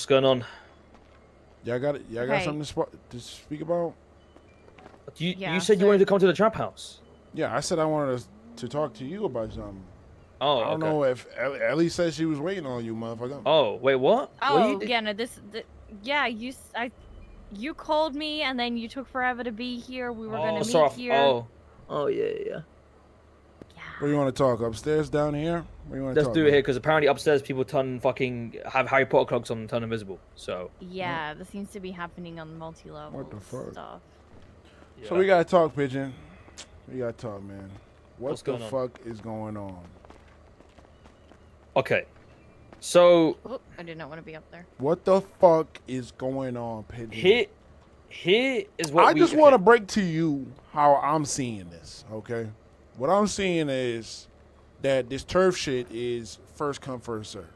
What's going on? Y'all got Okay. something to speak about? You Yeah. said you wanted to come to the trap house. Yeah, I said I wanted to talk to you about something. Oh, I don't okay. know if Ellie said she was waiting on you, motherfucker. Oh, wait, what? What you Oh, did? yeah. No, yeah. You called me, and then you took forever to be here. We were gonna Oh, meet sorry. here. Oh, yeah, yeah. Where you Yeah. want to talk? Upstairs, down here? Where you want to Let's talk, do it man? here because apparently upstairs people have Harry Potter cloaks on and turn invisible. So What? Yeah. This seems to be happening on What the multi-level fuck? stuff. So yeah. we gotta talk, Pigeon. We gotta talk, man. What's What the going on? fuck is going on? Okay. So Oh, I did not want to be up there. What the fuck is going on, Pigeon? here, here is what I we. just want Okay. to break to you how I'm seeing this, okay? What I'm seeing is that this turf shit is first come, first serve.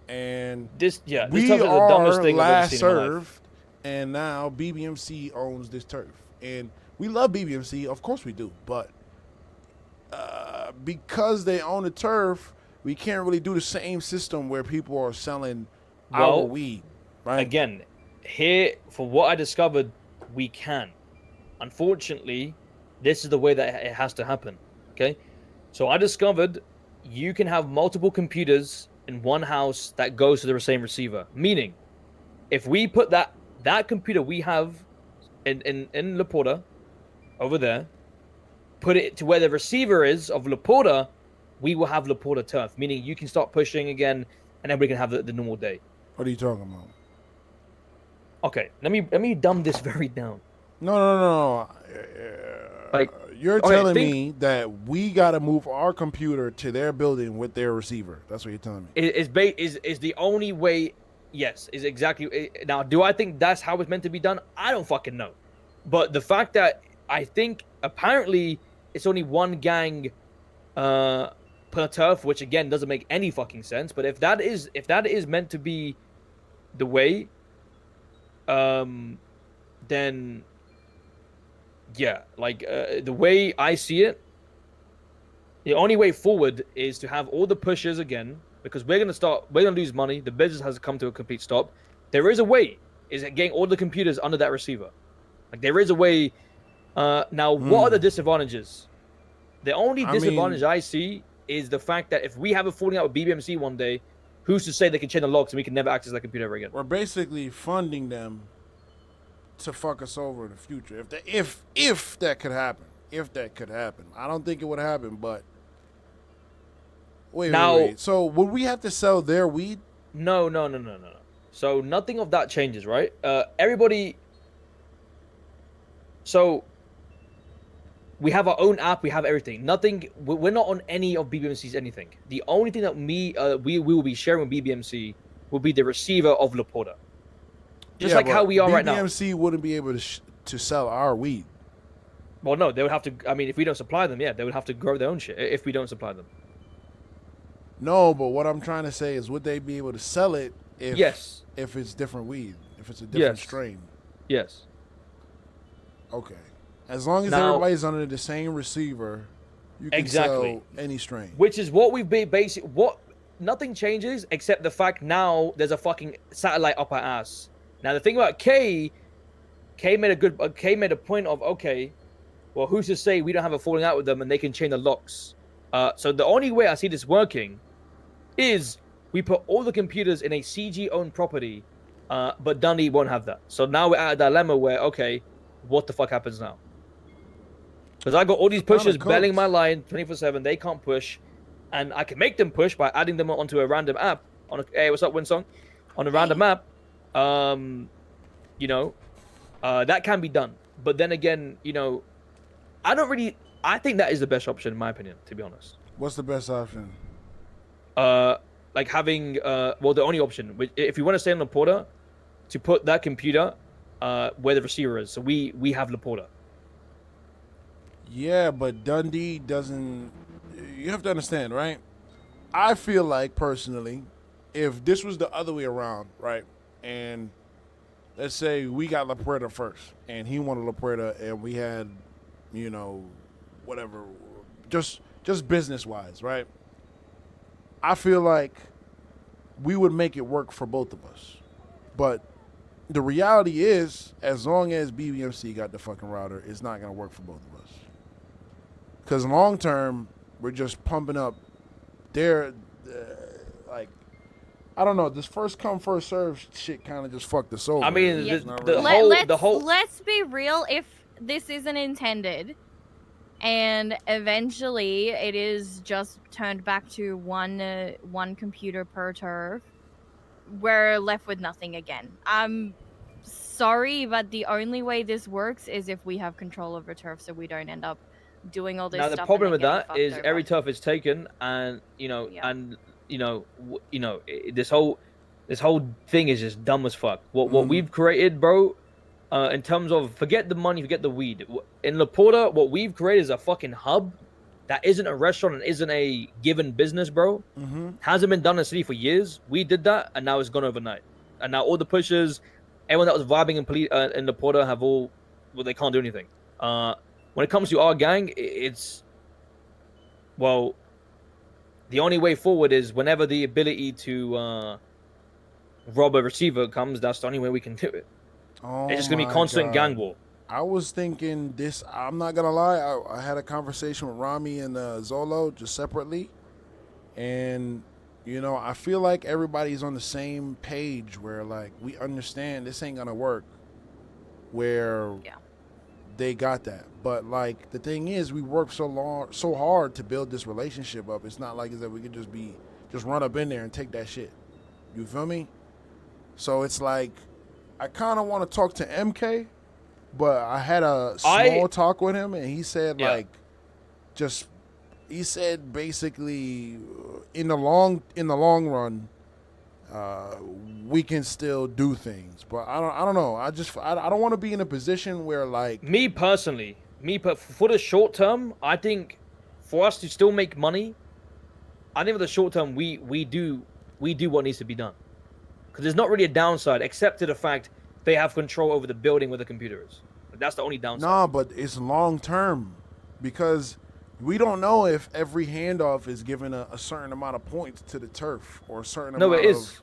And This we turf is the dumbest are thing I've ever last seen in my life. served, and now BBMC owns this turf. And we love BBMC, of course we do, but because they own the turf, we can't really do the same system where people are selling our Well, weed, right? again, here for what I discovered, we can. Unfortunately, this is the way that it has to happen. Okay, so I discovered you can have multiple computers in one house that goes to the same receiver. Meaning, if we put that computer we have in Laporta over there, put it to where the receiver is of Laporta, we will have Laporta turf. Meaning, you can start pushing again, and everybody can have the normal day. What are you talking about? Okay, let me dumb this very down. No. Like, You're okay, telling think me that we got to move our computer to their building with their receiver. That's what you're telling me. is the only way. Yes, is exactly. Now, do I think that's how it's meant to be done? I don't fucking know. But the fact that I think apparently it's only one gang uh per turf, which again doesn't make any fucking sense. But if that is meant to be the way, um, then yeah, like the way I see it, the only way forward is to have all the pushes again because we're gonna lose money. The business has come to a complete stop. There is a way, is it getting all the computers under that receiver? Like there is a way. Now, what are the disadvantages? The only I disadvantage mean, I see is the fact that if we have a falling out with BBMC one day, who's to say they can change the locks and we can never access that computer ever again? we're basically funding them to fuck us over in the future. If that could happen, if that could happen, I don't think it would happen. But Now, wait. So would we have to sell their weed? no, no, no, no, no, no. So nothing of that changes, right? Everybody. So we have our own app. We have everything. Nothing. We're not on any of BBMC's anything. The only thing that we will be sharing with BBMC will be the receiver of Laporta, just Yeah, like how but we are right now. BBMC wouldn't be able to sell our weed. Well, no, they would have to. I mean, if we don't supply them, yeah, they would have to grow their own shit if we don't supply them. No, but what I'm trying to say is, would they be able to sell it Yes. if it's different weed, if it's a different Yes. strain? Yes. Okay. As long as Now, everybody's under the same receiver, you can exactly. sell any strain. Which is what we've been basic. What nothing changes except the fact now there's a fucking satellite up our ass. Now the thing about K made a point of okay, well who's to say we don't have a falling out with them and they can chain the locks. So the only way I see this working is we put all the computers in a CG owned property, but Dundee won't have that. So now we're at a dilemma where okay, what the fuck happens now? Because I got all these Kind pushers of belling my cooked. line 24/7. They can't push, and I can make them push by adding them onto a random app. Hey, what's up, Winsong? On a random Hey. app, um, you know, that can be done. But then again, I don't really. I think that is the best option in my opinion, to be honest. What's the best option? Uh, like having well, the only option, if you want to stay on Laporta, to put that computer where the receiver is. So we have Laporta. Yeah, but Dundee doesn't. You have to understand, right? I feel like personally, if this was the other way around, right, and let's say we got La Puerta first, and he wanted La Puerta, and we had, you know, whatever, just business wise, right? I feel like we would make it work for both of us. But the reality is, as long as BBMC got the fucking router, it's not gonna work for both of us. Because long term, we're just pumping up their like. I don't know. This first come first serve shit kind of just fucked us over. I mean, Yeah. It's not the really- whole. Let's be real. If this isn't intended, and eventually it is just turned back to one computer per turf, we're left with nothing again. I'm sorry, but the only way this works is if we have control over turf, so we don't end up doing all this Now stuff. the problem and with then that getting is fucked every over. turf is taken, and Yeah. this whole thing is just dumb as fuck. What Mhm. we've created, bro, in terms of forget the money, forget the weed. In Laporta, what we've created is a fucking hub that isn't a restaurant and isn't a given business, bro. Hasn't been done in the city for years. We did that, and now it's gone overnight. And now all the pushers, everyone that was vibing in Laporta have all, well, they can't do anything. When it comes to our gang, it's, well, the only way forward is whenever the ability to rob a receiver comes, that's the only way we can do it. Oh It's just gonna be my constant God. gang war. I was thinking this. I'm not gonna lie. I had a conversation with Rami and Zolo just separately, and I feel like everybody's on the same page where like we understand this ain't gonna work. Where Yeah. they got that, but like the thing is, we worked so hard to build this relationship up. It's not like that we could just run up in there and take that shit. You feel me? So it's like I kind of want to talk to MK. But I had a small talk with him, and he said he said basically in the long run, we can still do things. But I don't know. I don't want to be in a position where like Me personally, for the short term, I think for us to still make money, I think for the short term we do what needs to be done, because there's not really a downside except to the fact they have control over the building where the computer is. That's the only downside. nah, but it's long term because we don't know if every handoff is given a certain amount of points to the turf or a certain amount No, it is. of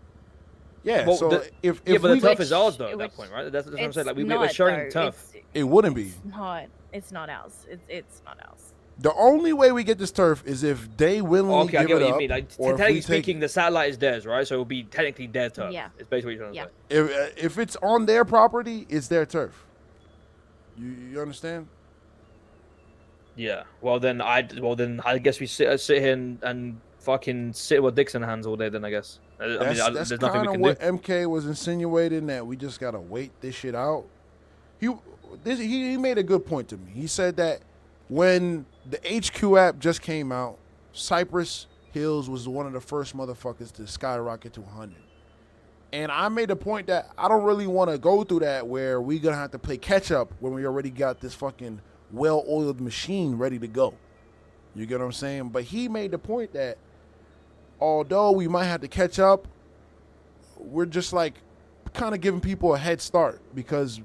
yeah. Well, So if but the we turf is ours though at which- that point, right? That's what I'm It's saying. Like we're not, sharing though. turf. it wouldn't be. It's not ours. It's not ours. The only way we get this turf is if they willingly Okay, I give get it what you up, mean. Like or if technically we take speaking, the satellite is theirs, right? So it will be technically their turf. Yeah. It's basically what you're trying to say. if it's on their property, it's their turf. You understand? Yeah. Well then I guess we sit here and fucking sit with dicks in the hands all day. Then I guess. That's there's nothing we kind of can what do. MK was insinuating, that we just gotta wait this shit out. He made a good point to me. He said that when the HQ app just came out, Cypress Hills was one of the first motherfuckers to skyrocket to 100. And I made a point that I don't really want to go through that where we're going to have to play catch up when we already got this fucking well-oiled machine ready to go. You get what I'm saying? But he made the point that although we might have to catch up, we're just like kind of giving people a head start, because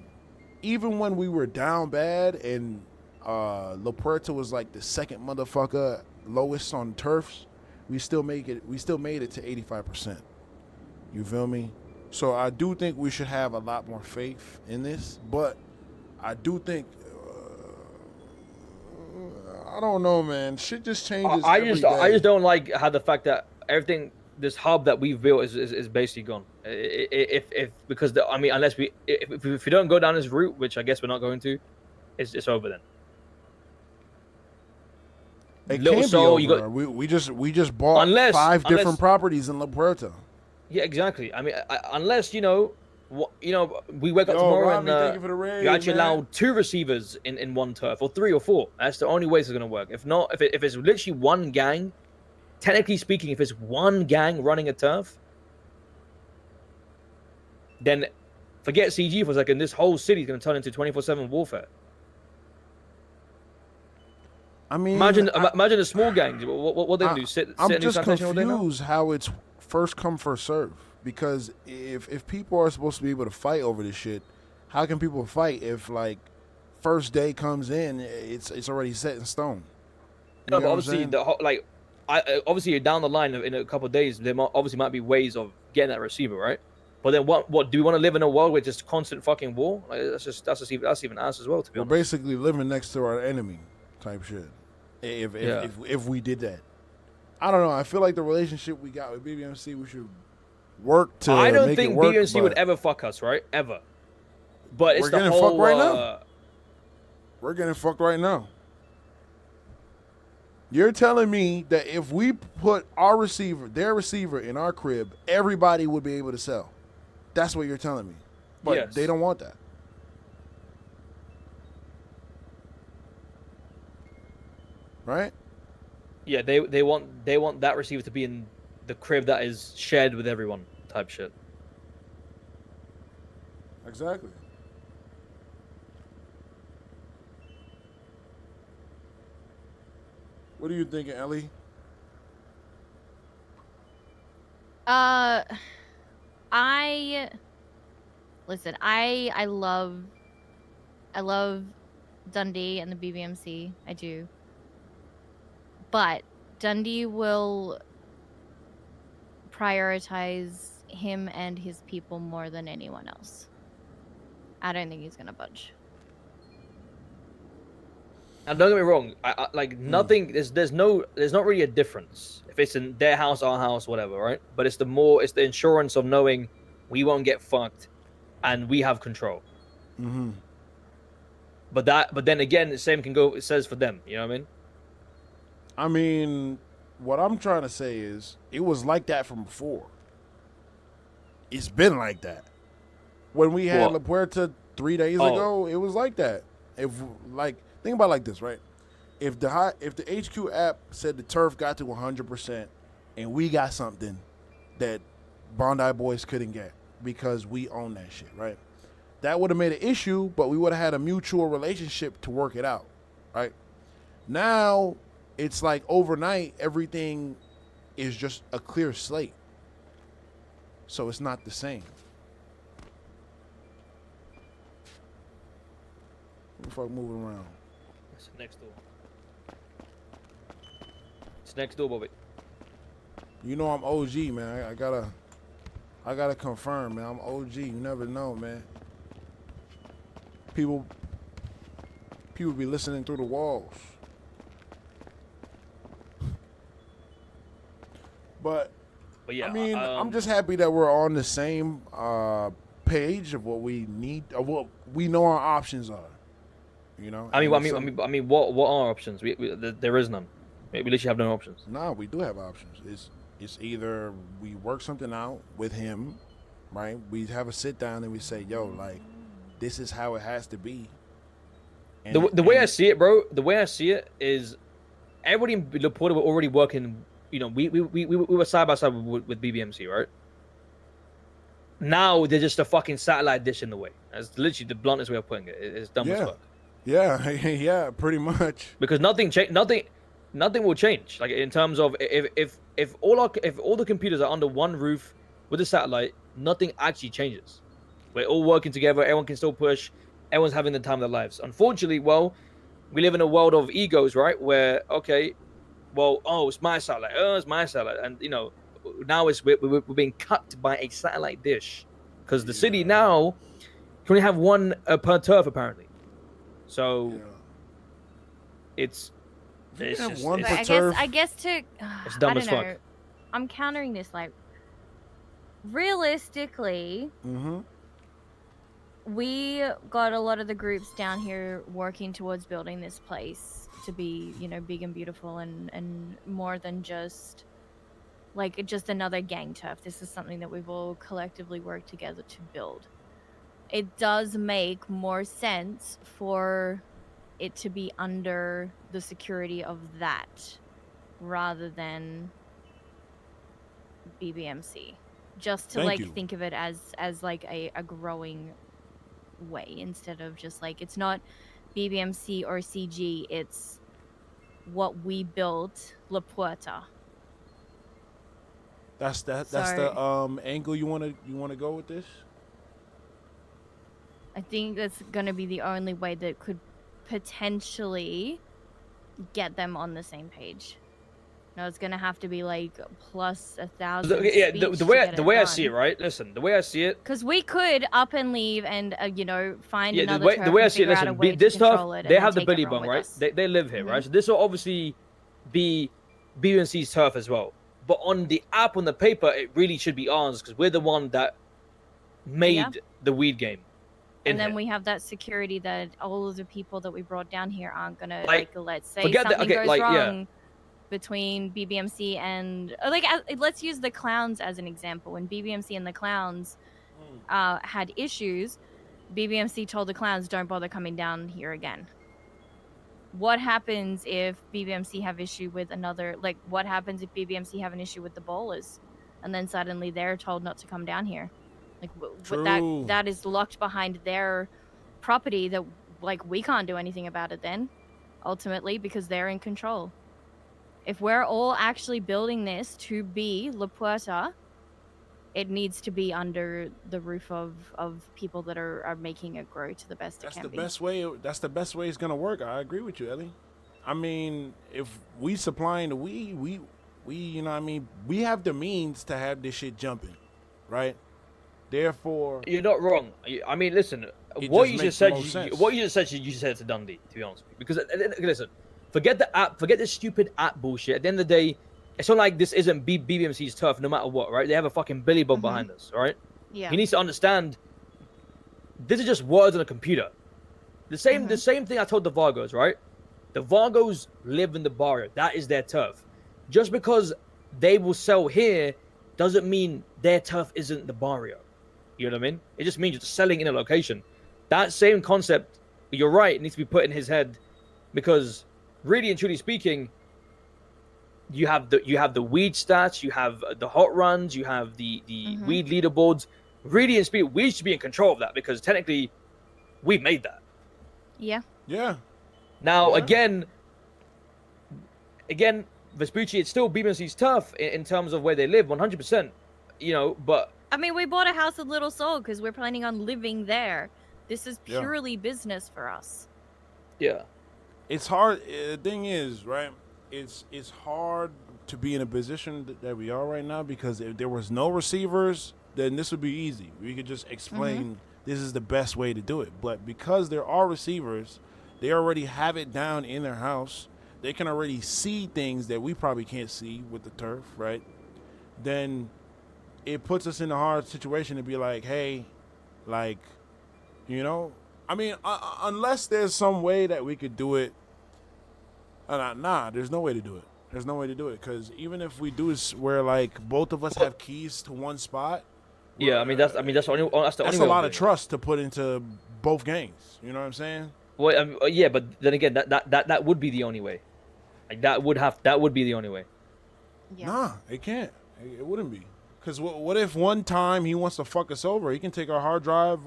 even when we were down bad and La Puerta was like the second motherfucker lowest on turfs, we still made it to 85%. You feel me? So I do think we should have a lot more faith in this, but I do think I don't know, man. Shit just changes. I every just day. don't like how the fact that everything, this hub that we've built is basically gone. Because I mean, unless if we don't go down this route, which I guess we're not going to, it's over then. It Little can't Soul, be you over. We just bought Unless- five different unless- properties in La Puerta. Yeah, exactly. I mean, unless we wake up Yo, tomorrow Rodney, thank and you for the raid, you actually man. allow 2 receivers in one turf, or 3 or 4. That's the only way it's gonna work. If not, if it's literally one gang, technically speaking, if it's one gang running a turf, then forget CG for a second. This whole city is gonna turn into 24/7 warfare. I mean, Imagine the small gangs. What they gonna do? Sit I'm in New just Sanitation all day now? confused how it's first come first serve. Because if people are supposed to be able to fight over this shit, how can people fight if like first day comes in, it's already set in stone? You No, get but what I'm obviously saying? obviously down the line in a couple of days, there obviously might be ways of getting that receiver, right? But then what do we want to live in a world with just constant fucking war? Like that's even us as well, to be We're honest. basically living next to our enemy, type shit. If Yeah. if we did that, I don't know. I feel like the relationship we got with BBMC, we should work to I don't make think it work. BBMC would but ever fuck us, right? Ever. But it's We're the getting whole fucked right now. We're getting fucked right now. You're telling me that if we put our receiver, their receiver, in our crib, everybody would be able to sell. That's what you're telling me. But Yes. they don't want that. Right? Yeah, they want that receiver to be in the crib that is shared with everyone, type shit. Exactly. What are you thinking, Ellie? I listen. I love Dundee and the BBMC. I do, but Dundee will prioritize him and his people more than anyone else. I don't think he's gonna budge. And don't get me wrong, I like nothing. There's not really a difference if it's in their house, our house, whatever, right? But it's the insurance of knowing we won't get fucked, and we have control. Mm-hmm. But then again, the same can go. It says for them. You know what I mean? I mean, what I'm trying to say is, it was like that from before. It's been like that. When we had La What? Puerta 3 days Oh. ago, it was like that. If like, think about it like this, right? If the HQ app said the turf got to 100% and we got something that Bondi Boys couldn't get because we own that shit, right? That would have made an issue, but we would have had a mutual relationship to work it out, right? Now it's like overnight everything is just a clear slate, so it's not the same. What the fuck moving around? It's next door. It's next door, Bobby. You know I'm OG, man. I gotta confirm, man. I'm OG. You never know, man. People be listening through the walls. But yeah, I mean, I'm just happy that we're on the same page of what we need, of what we know our options are. You know. I mean, what are options? There is none. We literally have no options. Nah, we do have options. It's either we work something out with him, right? We have a sit down and we say, yo, like, this is how it has to be. And The way I see it, bro, the way I see it is everybody in Laporta were already working. You know, we were side by side with BBMC, right? Now they're just a fucking satellite dish in the way. That's literally the bluntest way of putting it. It's dumb as fuck. Yeah, yeah, pretty much. Because nothing will change. Like in terms of if all the computers are under one roof with a satellite, nothing actually changes. We're all working together. Everyone can still push. Everyone's having the time of their lives. Unfortunately, well, we live in a world of egos, right? Where okay, well, oh, it's my satellite. Oh, it's my satellite, and you know, now we're being cut by a satellite dish because the city now can only have one per turf apparently. So it's just But one per turf. I guess to It's dumb I as don't fuck. know. I'm countering this like realistically. We got a lot of the groups down here working towards building this place to be, you know, big and beautiful and more than just like just another gang turf. This is something that we've all collectively worked together to build. It does make more sense for it to be under the security of that rather than BBMC. Just to think of it as like a growing way instead of just like it's not BBMC or CG, it's what we built, La Puerta. That's the angle you wanna go with this? I think that's gonna be the only way that could potentially get them on the same page. No, it's gonna have to be like plus 1,000 Yeah, speech the to get the it way I see it, done. right? Listen, the way I see it, Because we could up and leave and find yeah, another the turf way I and see it, figure out a listen, way to this turf, control it they and then have the take Billy everyone Bong, with right? us. They live here, Hmm. right? So this will obviously be BBMC's turf as well. But on the app, on the paper, it really should be ours because we're the one that Yeah. made the weed game in And then here. we have that security that all of the people that we brought down here aren't gonna Like, let's say forget that. something Okay, goes like, yeah, wrong between BBMC and let's use the clowns as an example. When BBMC and the clowns had issues, BBMC told the clowns don't bother coming down here again. What happens if BBMC have issue with another? Like, what happens if BBMC have an issue with the bowlers, and then suddenly they're told not to come down here? Like, True. that is locked behind their property. That like we can't do anything about it then, ultimately, because they're in control. If we're all actually building this to be La Puerta, it needs to be under the roof of people that are making it grow to the best it That's can the be. best way. That's the best way it's gonna work. I agree with you, Ellie. I mean, if we supplying the weed, we, you know, what I mean, we have the means to have this shit jumping, right? Therefore, you're not wrong. I mean, listen, it what just you makes just the said, most sense. what you just said, you said to Dundee, to be honest with you. Because listen, forget the app, forget this stupid app bullshit. At the end of the day, it's not like this isn't BBMC's turf, no matter what, right? They have a fucking Billy Bug Mm-hmm. behind us, right? Yeah. He needs to understand this is just words on a computer. The same thing I told the Vargos, right? The Vargos live in the barrio. That is their turf. Just because they will sell here doesn't mean their turf isn't the barrio. You know what I mean? It just means you're selling in a location. That same concept, you're right, it needs to be put in his head because really and truly speaking, you have the weed stats, you have the hot runs, you have the weed leaderboards. Really and speak, we should be in control of that because technically we made that. Yeah. Yeah. Now Yeah. again, Vespucci, it's still BBMC's turf in terms of where they live, 100%. You know, but I mean, we bought a house at Little Seoul because we're planning on living there. This is Yeah. purely business for us. yeah, It's hard. The thing is, right? It's hard to be in a position that we are right now because if there was no receivers, then this would be easy. We could just explain this is the best way to do it. But because there are receivers, they already have it down in their house. They can already see things that we probably can't see with the turf, right? Then it puts us in a hard situation to be like, hey, like, you know, I mean, unless there's some way that we could do it. Nah, there's no way to do it. There's no way to do it because even if we do is where like both of us have keys to one spot. yeah. I mean that's the only That's only a way lot of of doing it. trust to put into both games. You know what I'm saying? Well, yeah, but then again, that would be the only way. Like that would be the only way. Yeah. Nah, it can't. It wouldn't be. Because what if one time he wants to fuck us over? He can take our hard drive,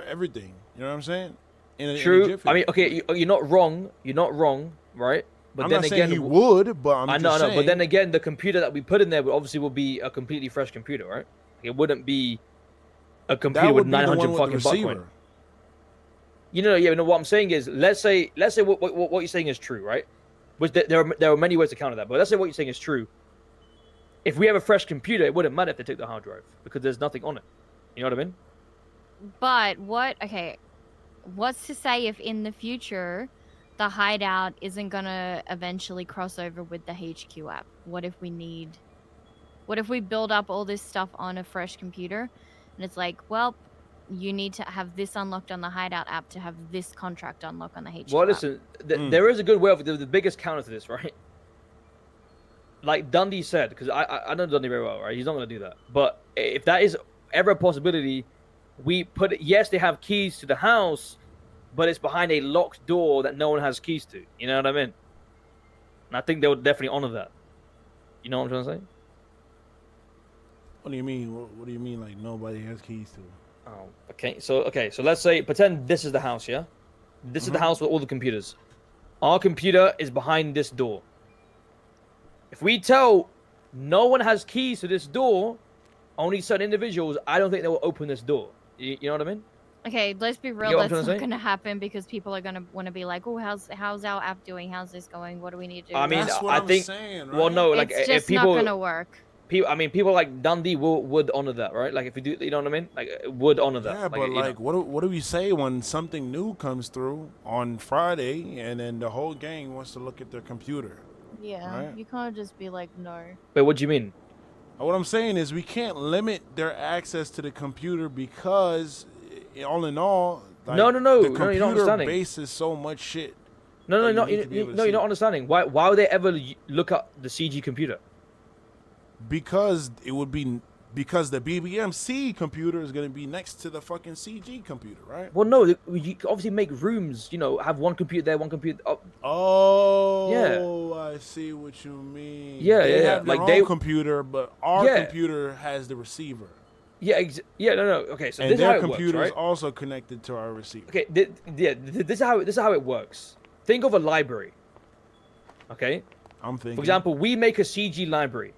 everything. You know what I'm saying? In a True. jiffy. I mean, okay, you're not wrong. You're not wrong, right? But I'm then not again, saying he would, but I'm I just know. saying. But then again, the computer that we put in there will be a completely fresh computer, right? It wouldn't be a computer that with would be the 900 one with the fucking Bitcoin. receiver. You know, yeah. No, what I'm saying is, let's say what you're saying is true, right? Which there are many ways to counter that, but let's say what you're saying is true. If we have a fresh computer, it wouldn't matter if they took the hard drive because there's nothing on it. You know what I mean? But what's to say if in the future the hideout isn't gonna eventually cross over with the HQ app? What if we build up all this stuff on a fresh computer and it's like, well, you need to have this unlocked on the hideout app to have this contract unlocked on the HQ Well, app. listen, there is a good way of the biggest counter to this, right? Like Dundee said, because I know Dundee very well, right? He's not going to do that. But if that is ever a possibility, we put it, yes, they have keys to the house, but it's behind a locked door that no one has keys to. You know what I mean? And I think they would definitely honor that. You know what I'm trying to say? What do you mean? What do you mean? Like nobody has keys to? Oh, okay. So let's say pretend this is the house, yeah? This is the house with all the computers. Our computer is behind this door. If we tell no one has keys to this door, only certain individuals, I don't think they will open this door. You know what I mean? Okay, let's be You real. get what I'm That's trying not to say? going to happen because people are going to want to be like, "Oh, how's our app doing? How's this going? What do we need to do?" I mean, That's what I I'm think. saying, Well, right? no, like It's if just not going to work. I mean, people like Dundee would honor that, right? Like if you do, you know what I mean? Like would honor that. Yeah, Like but you know. like, what do we say when something new comes through on Friday, and then the whole gang wants to look at their computer, Yeah, right? you can't just be like, "No." Wait, what do you mean? What I'm saying is we can't limit their access to the computer because, all in all, like No, no, no, the no. You're not computer understanding. base is so much shit No, that no, you no. need to be able to No, you're see. not understanding. Why would they ever look up the CG computer? Because it would be because the BBMC computer is going to be next to the fucking CG computer, right? Well, no. You can obviously make rooms. You know, have one computer there, one computer. Oh, yeah, Oh, I see what you mean. yeah, They yeah, yeah. have their Like own computer, but our yeah, computer has the receiver, yeah, yeah. No, no. Okay, so and this is how their it works, computer is right? also connected to our receiver. Okay, this is how it works. Think of a library. Okay. I'm thinking. For example, we make a CG library.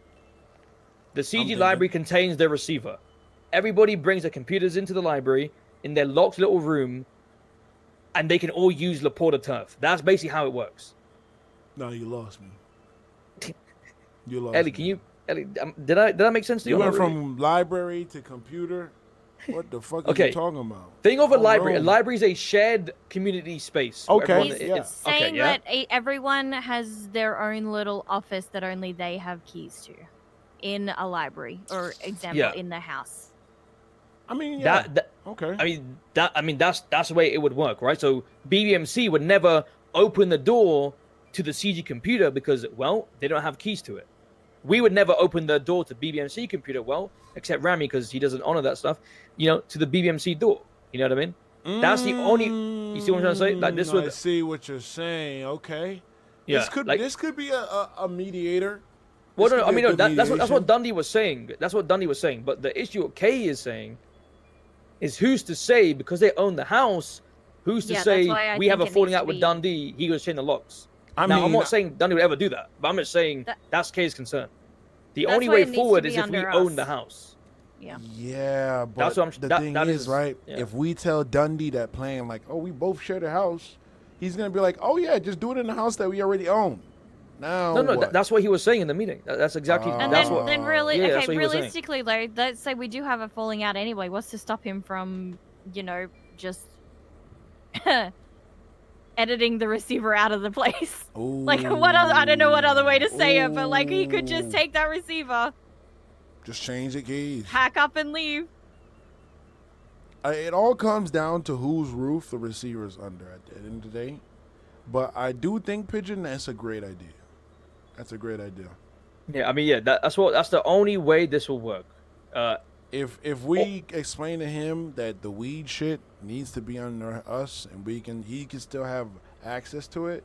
The CG library contains the receiver. Everybody brings their computers into the library in their locked little room, and they can all use Laporta turf. That's basically how it works. No, you lost me. You lost Ellie, me. can you? Ellie, did I make sense to you? You or went not really? from library to computer. What the fuck are Okay. you talking about? Think of a Wrong library. A room. library is a shared community space. Okay, He's yeah. saying Okay, yeah. that everyone has their own little office that only they have keys to in a library, or example, Yeah. in the house. I mean, yeah. Okay. I mean that's the way it would work, right? So BBMC would never open the door to the CG computer because, well, they don't have keys to it. We would never open the door to BBMC computer, well, except Rami because he doesn't honor that stuff, you know, to the BBMC door. You know what I mean? That's the only. You see what I'm trying to say? Like this would. I see what you're saying. Okay. Yeah. This could be a mediator. Well, This no, could I be a mean, no, good that's what mediation. Dundee was saying. That's what Dundee was saying. But the issue Kay is saying is who's to say, because they own the house, who's to Yeah, say that's why I we have a think it falling needs out to with be- Dundee, he goes chain the locks. I Now, mean, I'm not saying Dundee would ever do that, but I'm just saying that's Kay's concern. The That's only why way it needs to forward be is if we under own the us. house. Yeah. Yeah, but That's what the that- thing that is, is- right? yeah. If we tell Dundee that plan, like, oh, we both share the house, he's gonna be like, oh yeah, just do it in the house that we already own. Now, No, what? that's what he was saying in the meeting. That's exactly. And that's then, what. then really, Yeah, that's okay, what he was saying. realistically, though, let's say we do have a falling out anyway. What's to stop him from, you know, just editing the receiver out of the place? Like, what other, I don't know what other way to say it, but like, he could just take that receiver, Just change the keys. pack up, and leave. It all comes down to whose roof the receiver is under at the end of the day. But I do think, Pigeon, that's a great idea. That's a great idea. Yeah, I mean, yeah, that's the only way this will work. If we explain to him that the weed shit needs to be under us and he can still have access to it,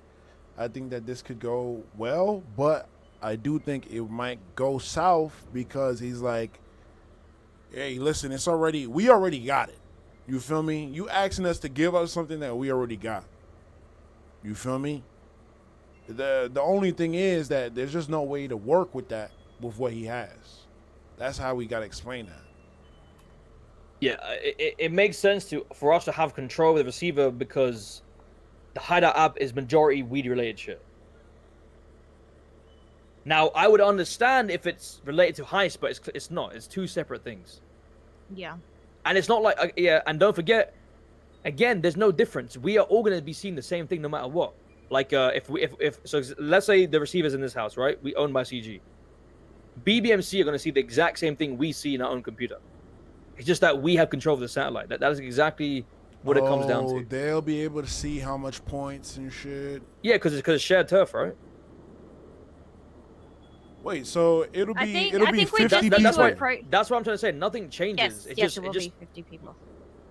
I think that this could go well. But I do think it might go south because he's like, hey, listen, we already got it. You feel me? You asking us to give us something that we already got. You feel me? The only thing is that there's just no way to work with that with what he has. That's how we got to explain that. Yeah, it makes sense for us to have control of the receiver because the Hideout app is majority weed related shit. Now, I would understand if it's related to Heist, but it's not. It's two separate things. Yeah. And it's not like, yeah, and don't forget, again, there's no difference. We are all going to be seeing the same thing no matter what. Like, so let's say the receiver's in this house, right? We own by CG. BBMC are going to see the exact same thing we see in our own computer. It's just that we have control of the satellite. That is exactly what it comes down to. They'll be able to see how much points and shit. Yeah, because it's shared turf, right? Wait, so it'll be I think 50 we just people. need That's to what approach. that's what I'm trying to say. Nothing changes. Yes, it will be 50 people.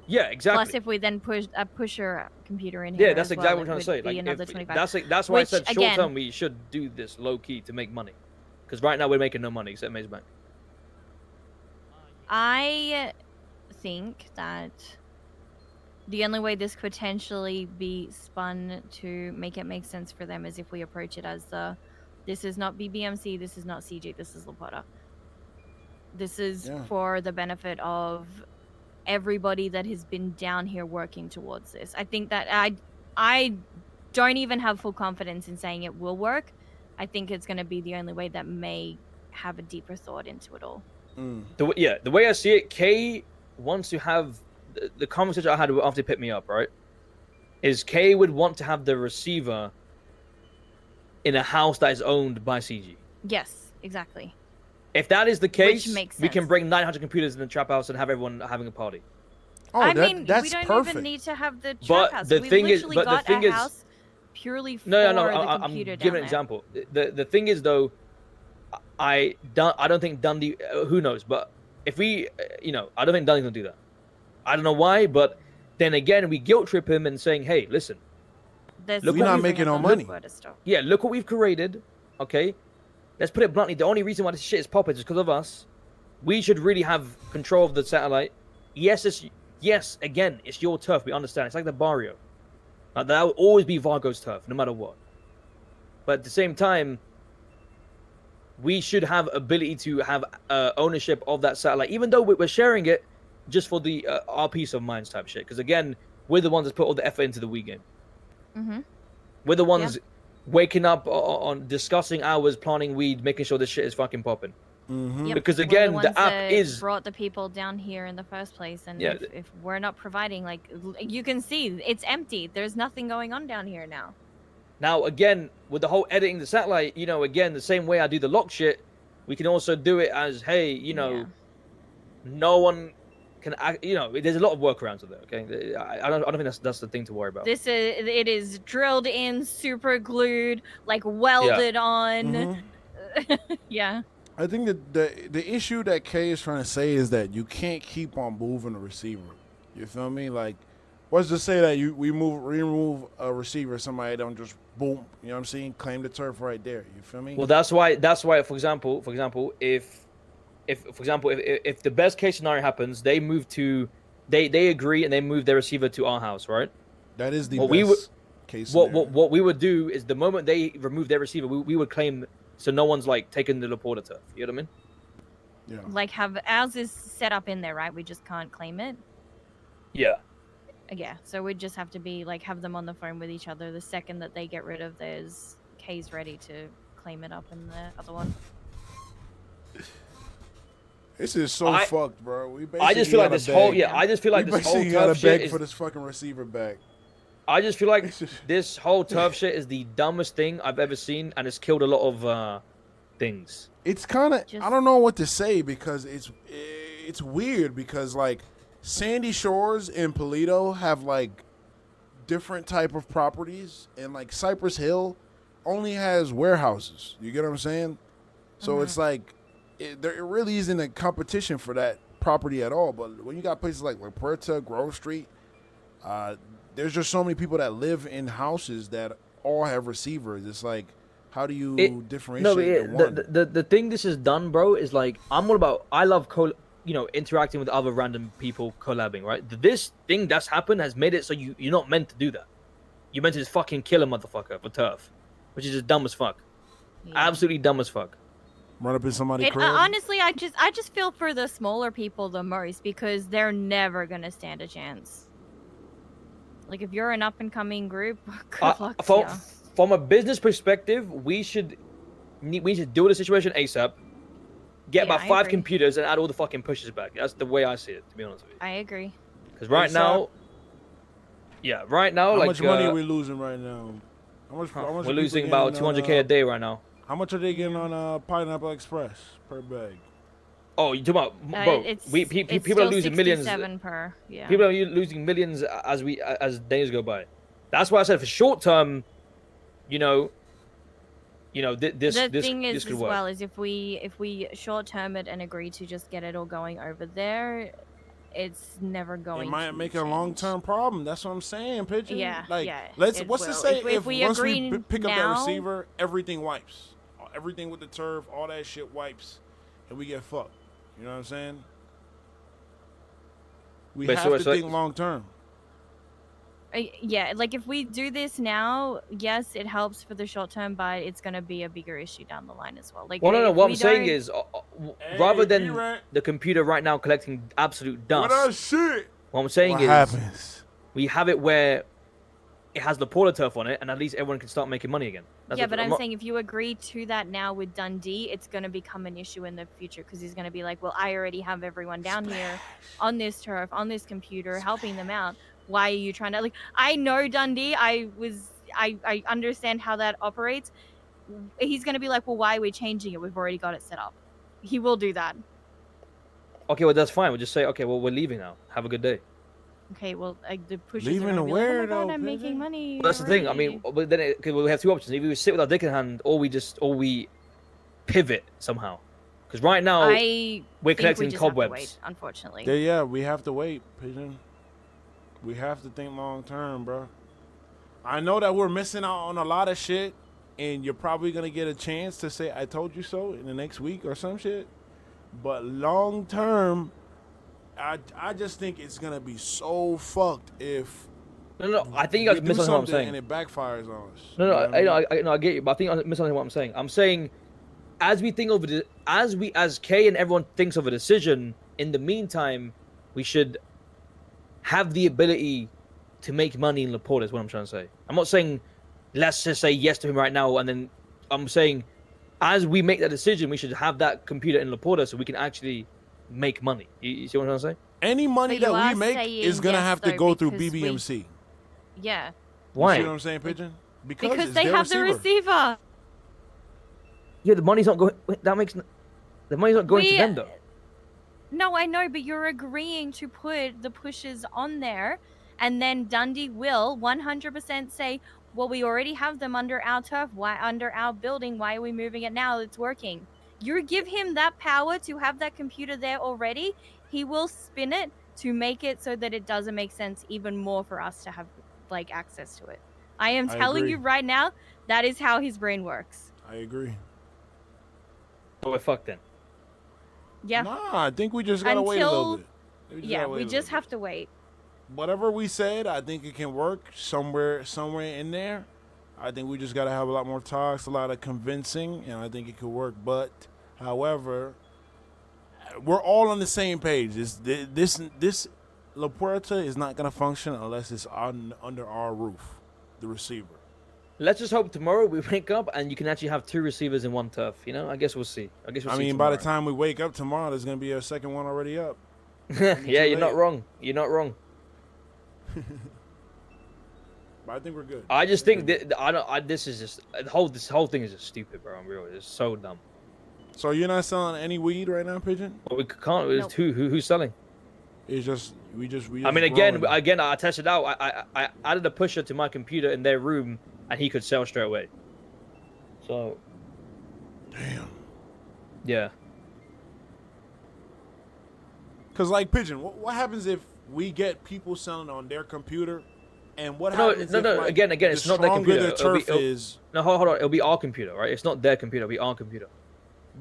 Yeah, exactly. Plus, if we then push your computer in here, Yeah, that's as exactly well, what I'm it trying to say. would be Like, another 25. that's why I Which, said short again- term we should do this low key to make money, because right now we're making no money except Maze Bank. I think that the only way this could potentially be spun to make it make sense for them is if we approach it as this is not BBMC, this is not CG, this is Laporta. This is for the benefit of everybody that has been down here working towards this. I think that I don't even have full confidence in saying it will work. I think it's going to be the only way that may have a deeper thought into it all. The way I see it, Kay wants to have the conversation I had after he picked me up, right? Is Kay would want to have the receiver in a house that is owned by CG. Yes, exactly. If that is the case, makes we can sense. bring 900 computers in the trap house and have everyone having a party. Oh, I that, mean, that's we don't perfect. even need to have the trap But house. the We thing is- literally but the got thing a is- house purely for No, the I'm computer giving down an there. example. The thing is though, I don't think Dundee. Who knows? But if we, I don't think Dundee's gonna do that. I don't know why, but then again, we guilt trip him and saying, "Hey, listen, There's Look We're not nothing making at no the money. word to stop. yeah, look what we've created. Okay, let's put it bluntly. The only reason why this shit is popping is because of us. We should really have control of the satellite. Yes, again, it's your turf. We understand. It's like the barrio. That will always be Vargo's turf, no matter what. But at the same time, we should have ability to have ownership of that satellite, even though we're sharing it just for the our peace of minds type shit. Because again, we're the ones that put all the effort into the Wii game. Mm-hmm. We're the ones waking up on discussing hours, planning weed, making sure this shit is fucking popping. Mm-hmm. Yep. Because We're again, the, the ones app that is brought the people down here in the first place, and Yeah. if we're not providing, like, you can see it's empty. There's nothing going on down here now. now again with the whole editing the satellite. Again, the same way I do the lock shit, we can also do it as hey, no one can act. There's a lot of workarounds with it. Okay, I don't think that's the thing to worry about. It is drilled in, super glued, like welded on. Mm-hmm. Yeah. I think that the issue that Kay is trying to say is that you can't keep on moving the receiver. You feel me? Like, what's to say that we remove a receiver, somebody don't just boom, you know what I'm saying? Claim the turf right there. You feel me? Well, that's why. For example, if the best case scenario happens, they agree and they move their receiver to our house, right? that is the what best we would- case What scenario. what we would do is the moment they remove their receiver, we would claim, so no one's like taking the Laporta turf. You know what I mean? Yeah. Like, have ours is set up in there, right? We just can't claim it. Yeah. Yeah, so we'd just have to be like have them on the phone with each other the second that they get rid of theirs. Kay's ready to claim it up in the other one. This is so fucked, bro. We basically I just feel like gotta this whole beg. I just feel like We this whole basically gotta turf shit beg is. for this fucking receiver back. I just feel like this whole turf shit is the dumbest thing I've ever seen, and it's killed a lot of things. It's kind of I don't know what to say because it's weird because like Sandy Shores and Polito have like different type of properties, and like Cypress Hill only has warehouses. You get what I'm saying? So it's like there really isn't a competition for that property at all. But when you got places like La Puerta, Grove Street, there's just so many people that live in houses that all have receivers. It's like, how do you differentiate the one? The thing this is done, bro, is like I'm all about. I love interacting with other random people, collabing. Right, this thing that's happened has made it so you're not meant to do that. You're meant to just fucking kill a motherfucker for turf, which is just dumb as fuck. Yeah. Absolutely dumb as fuck. Run up in somebody's crib. Honestly, I just feel for the smaller people the most because they're never gonna stand a chance. Like, if you're an up and coming group, good luck to ya. From a business perspective, we should deal with the situation ASAP. Get about I 5 agree. computers and add all the fucking pushes back. That's the way I see it, to be honest with you. I agree. Because right now, How like much money are we losing right now? How much we're people losing about getting on, 200K a day right now. How much are they getting on Pineapple Express per bag? Oh, you talking about, bro? It's People still are losing millions. 67 per. Yeah. People are losing millions as days go by. That's why I said for short term, this The thing is could as work. well is if we short term it and agree to just get it all going over there, it's never going. It might to make a change. long term problem. That's what I'm saying, Pigeon. Yeah, Like, yeah, let's it what's to will. say If we once agree we pick up that now- receiver, everything wipes. Everything with the turf, all that shit wipes, and we get fucked. You know what I'm saying? We But have so to it's like- think long term. Yeah, like if we do this now, yes, it helps for the short term, but it's gonna be a bigger issue down the line as well. Like, Well, no. if What we I'm saying don't, is, rather Hey, than B-Rat. the computer right now collecting absolute What up, dust, shit? what I'm saying What is, happens? we have it where it has the Porter turf on it, and at least everyone can start making money again. That's yeah, what, but I'm not, saying if you agree to that now with Dundee, it's gonna become an issue in the future because he's gonna be like, well, I already have everyone down here on this turf, on this computer, helping them out. Why are you trying to like? I know Dundee. I understand how that operates. He's gonna be like, well, why are we changing it? We've already got it set up. He will do that. okay, well that's fine. We'll just say, okay, well we're leaving now. Have a good day. Okay, well, the pushers Leaving are gonna the be like, oh my where, god, though, I'm making Pigeon? money. Well, that's the thing. I mean, already." but then cause we have two options: either we sit with our dick in hand, or we pivot somehow. Because right now I we're think we collecting just have to wait, cobwebs. unfortunately. Yeah, we have to wait, Pigeon. We have to think long term, bro. I know that we're missing out on a lot of shit, and you're probably gonna get a chance to say "I told you so" in the next week or some shit. But long term, I just think it's gonna be so fucked if No. I think you we guys do misunderstand what I'm something saying. and it backfires on us. No, You know no, what I mean? no, I get you, but I think I'm misunderstanding what I'm saying. I'm saying, as we think over the, as Kay and everyone thinks of a decision, in the meantime, we should have the ability to make money in Laporte. Is what I'm trying to say. I'm not saying let's just say yes to him right now, and then I'm saying, as we make that decision, we should have that computer in Laporte so we can actually make money. You see what I'm trying to say? Any money But you that we are make saying is gonna yes, have to though, go through because BBMC. Yeah, You see what Why? I'm saying, Pigeon? because it's they their have the receiver. receiver. Yeah, the money's not going. That makes the money's not going to them though. No, I know, but you're agreeing to put the pushes on there, and then Dundee will 100% say, "Well, we already have them under our turf. Why under our building? Why are we moving it now? It's working." You give him that power to have that computer there already. He will spin it to make it so that it doesn't make sense even more for us to have like access to it. I am I telling agree. you right now, that is how his brain works. I agree. Oh, we're fucked then. Yeah. Nah, I think we just gotta wait a little bit. We just have to wait. Whatever we said, I think it can work somewhere in there. I think we just gotta have a lot more talks, a lot of convincing, and I think it could work. But, however, we're all on the same page. This La Puerta is not gonna function unless it's under our roof, the receiver. Let's just hope tomorrow we wake up and you can actually have two receivers in one turf. You know, I guess we'll see. I mean, tomorrow. by the time we wake up tomorrow, there's gonna be a second one already up. Yeah, you're not wrong. You're not wrong. But I think we're good. I just think that this is just this whole thing is just stupid, bro. I'm real. It's so dumb. So you're not selling any weed right now, Pigeon? But we can't. It's Nope. who's selling? It's just we just. I mean, again, growing. I tested out. I added a pusher to my computer in their room, and he could sell straight away. So. Damn. Yeah. Cause like Pigeon, what happens if we get people selling on their computer, and what happens? No. If, like, Again, it's not their computer. The turf is. No, hold on. It'll be our computer, right? It's not their computer. It'll be our computer.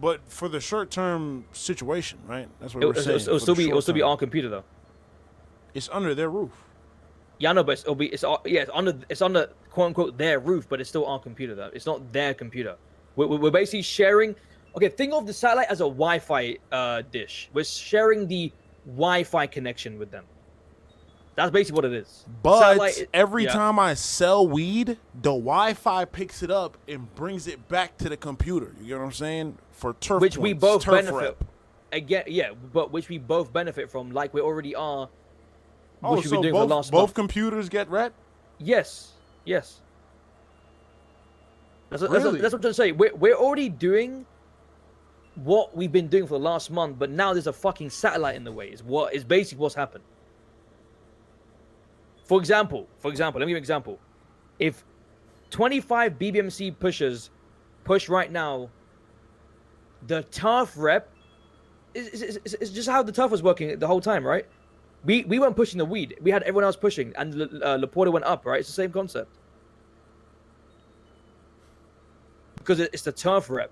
But for the short-term situation, right? That's what we're saying. It'll still be our computer though. It's under their roof. Yeah, I know, but it's under quote unquote their roof, but it's still our computer though. It's not their computer. We're basically sharing. Okay, think of the satellite as a Wi-Fi dish. We're sharing the Wi-Fi connection with them. That's basically what it is. But every time I sell weed, the Wi-Fi picks it up and brings it back to the computer. You get what I'm saying? For turf which we points, both turf benefit. rep. Again, yeah, but which we both benefit from, like we already are. Oh, which we've so been doing for the last both month. computers get rep? Yes. That's what I'm trying to say. We're already doing what we've been doing for the last month, but now there's a fucking satellite in the way. Is basically what's happened. For example, let me give you an example. If 25 BBMC pushers push right now, the turf rep is just how the turf was working the whole time, right? We weren't pushing the weed. We had everyone else pushing, and Laporta went up, right? It's the same concept. Because it's the turf rep.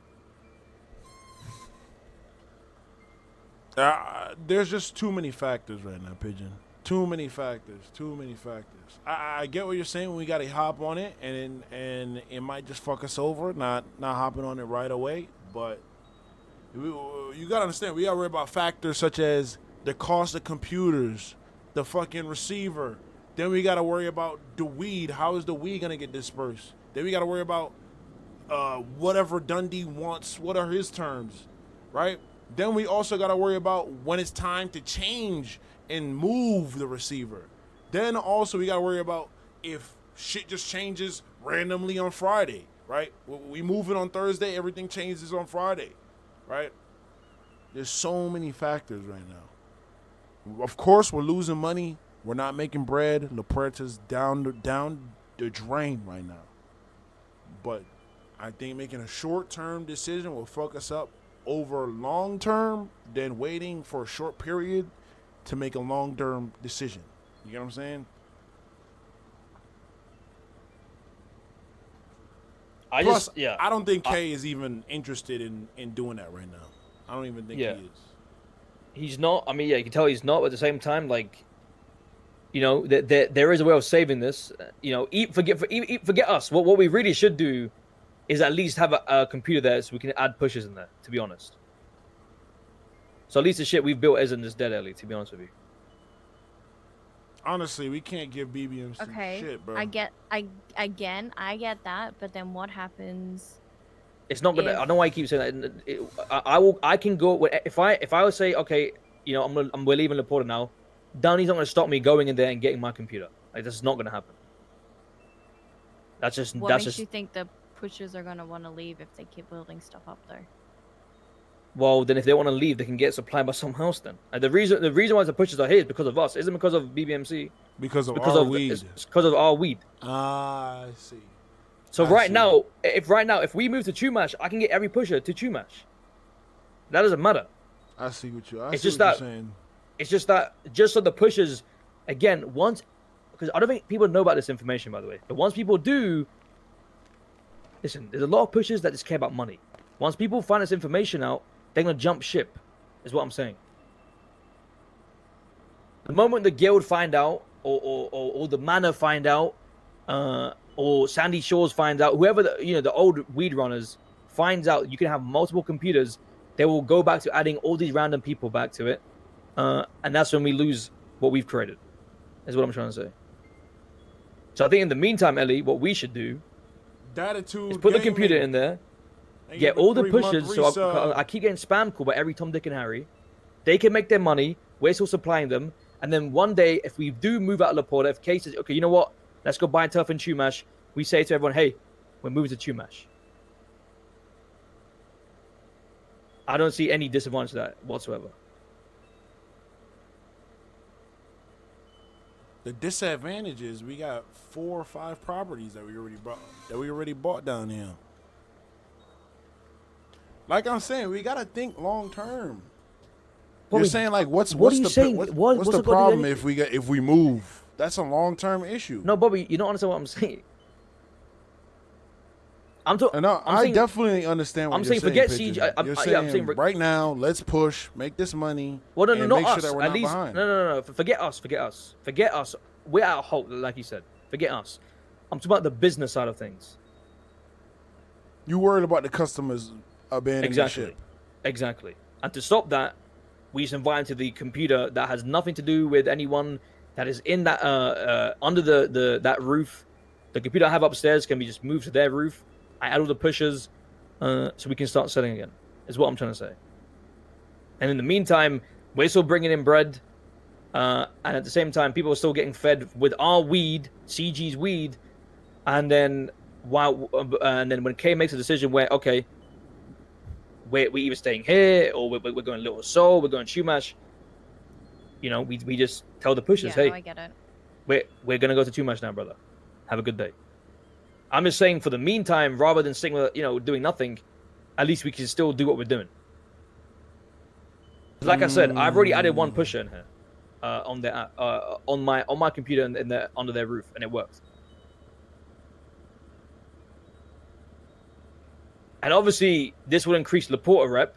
There's just too many factors right now, Pigeon. Too many factors. Too many factors. I get what you're saying. We got to hop on it, and it might just fuck us over. Not hopping on it right away, but you got to understand. We got to worry about factors such as the cost of computers, the fucking receiver. Then we got to worry about the weed. How is the weed gonna get dispersed? Then we got to worry about whatever Dundee wants. What are his terms, right? Then we also got to worry about when it's time to change and move the receiver. Then also we got to worry about if shit just changes randomly on Friday, right? We move it on Thursday, everything changes on Friday, right? There's so many factors right now. Of course, we're losing money. We're not making bread. La Puerta's down the drain right now. But I think making a short-term decision will fuck us up over long-term than waiting for a short period to make a long-term decision. You get what I'm saying? Plus, I don't think Kay is even interested in doing that right now. I don't even think he is. He's not. I mean, you can tell he's not. But at the same time, like, you know, there is a way of saving this. You know, forget us. What we really should do is at least have a computer there so we can add pushes in there, to be honest. So at least the shit we've built isn't just dead, Ellie, to be honest with you. Honestly, we can't give BBMC shit, bro. I get that, but then what happens? It's not gonna. I don't know why you keep saying that. I can go if I would say, okay, you know, we're leaving Laporta now. Downey's not gonna stop me going in there and getting my computer. Like, this is not gonna happen. What makes you think the pushers are gonna want to leave if they keep building stuff up there? Well, then if they want to leave, they can get supplied by someone else then. And the reason why the pushers are here is because of us. It isn't because of BBMC. Because of our weed. It's because of our weed. I see. So right now, if we move to Chumash, I can get every pusher to Chumash. That doesn't matter. I see what you're saying. It's just that so the pushers, again, because I don't think people know about this information, by the way. But once people do, listen, there's a lot of pushers that just care about money. Once people find this information out, they're going to jump ship, is what I'm saying. The moment the guild find out, or the manor find out, or Sandy Shores finds out, whoever the old weed runners finds out you can have multiple computers, they will go back to adding all these random people back to it. And that's when we lose what we've created, is what I'm trying to say. So I think in the meantime, Ellie, what we should do is put the computer in there, get all the pushers, so I keep getting spam called by every Tom, Dick, and Harry. They can make their money, we're still supplying them, and then one day, if we do move out of Laporta, if Kay says, okay, you know what, let's go buy turf in Chumash, we say to everyone, hey, we're moving to Chumash. I don't see any disadvantage to that whatsoever. The disadvantage is we got 4 or 5 properties that we already bought down here. Like I'm saying, we gotta think long term. You're saying like what's the problem if we move? That's a long term issue. No, Bobby, you don't understand what I'm saying. I definitely understand what you're saying. Forget CG. You're saying right now, let's push, make this money. Well, no, and not make us. Sure that we're At not least, behind. no. Forget us. We're at a halt, like you said. Forget us. I'm talking about the business side of things. You worried about the customers abandoning the ship. Exactly. And to stop that, we just invite them to the computer that has nothing to do with anyone that is in that under that roof. The computer I have upstairs can be just moved to their roof. I add all the pushers so we can start selling again, is what I'm trying to say. And in the meantime, we're still bringing in bread. And at the same time, people are still getting fed with our weed, CG's weed. And then when Kay makes a decision where, okay, we're either staying here or we're going Little Soul, we're going Chumash, you know, we just tell the pushers, hey, I get it. We're going to go to Chumash now, brother. Have a good day. I'm just saying for the meantime, rather than sitting with, doing nothing, at least we can still do what we're doing. Like I said, I've already added one pusher in here on my computer and under their roof, and it works. And obviously, this will increase Laporta rep.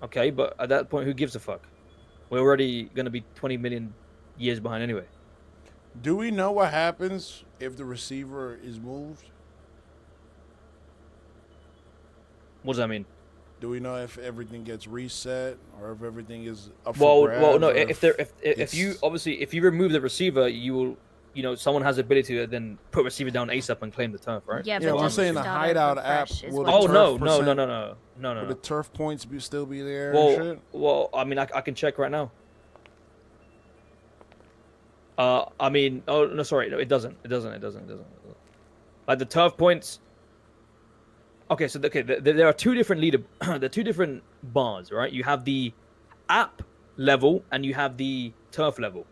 Okay, but at that point, who gives a fuck? We're already going to be 20 million years behind anyway. Do we know what happens if the receiver is moved? What does that mean? Do we know if everything gets reset or if everything is up Well, for grabs? well, no. or If you obviously if you remove the receiver, you will, someone has the ability to then put receiver down ASAP and claim the turf, right? Yeah, Yeah, but well, I'm just saying the start hideout over app fresh is will what the Oh you turf no, percent- no. Will the turf points still be there Well, and shit? well, I mean, I can check right now. I mean, oh no, sorry, no, it doesn't. Like the turf points. Okay, so there are two different there are two different bars, right? You have the app level and you have the turf level.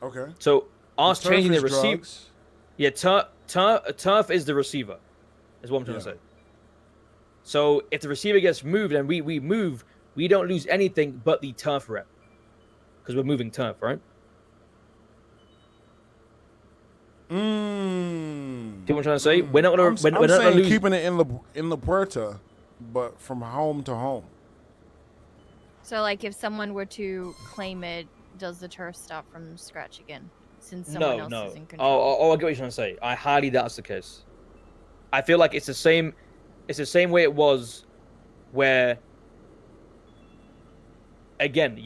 Okay. So us turf changing the is receiver, drugs. yeah, turf is the receiver, is what I'm trying to say. So if the receiver gets moved and we move, we don't lose anything but the turf rep because we're moving turf, right? Mm. Do you know what I'm trying to say? We're not gonna. I'm We're not gonna saying lose. keeping it in La Puerta, but from home to home. So, like, if someone were to claim it, does the turf start from scratch again? Since someone No, else is in no. control. I get what you're trying to say. I highly doubt that's the case. I feel like it's the same. It's the same way it was, where. Again,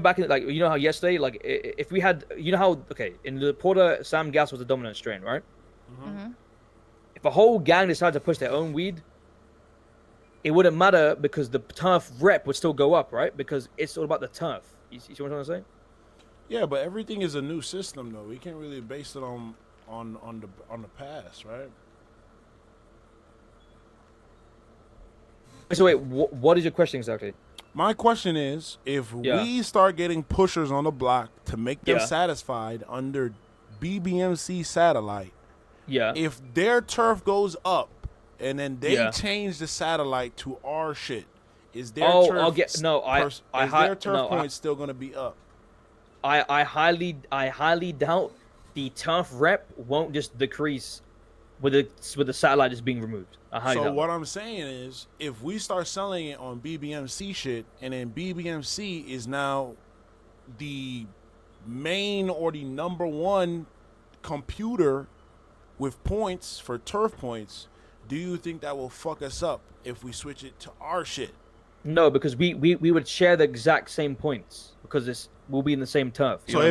back in how yesterday, like if we had, how in the Porter, Sam Gas was the dominant strain, right? Mm-hmm. If a whole gang decided to push their own weed, it wouldn't matter because the turf rep would still go up, right? Because it's all about the turf. You see what I'm trying to say? Yeah, but everything is a new system, though. We can't really base it on the past, right? So wait, what is your question exactly? My question is, if we start getting pushers on the block to make them satisfied under BBMC satellite, if their turf goes up and then they change the satellite to our shit, is their turf points still going to be up? I highly doubt the turf rep won't just decrease with the satellite just being removed. So what I'm saying is, if we start selling it on BBMC shit, and then BBMC is now the main or the number one computer with points for turf points, do you think that will fuck us up if we switch it to our shit? No, because we would share the exact same points because we'll be in the same turf. So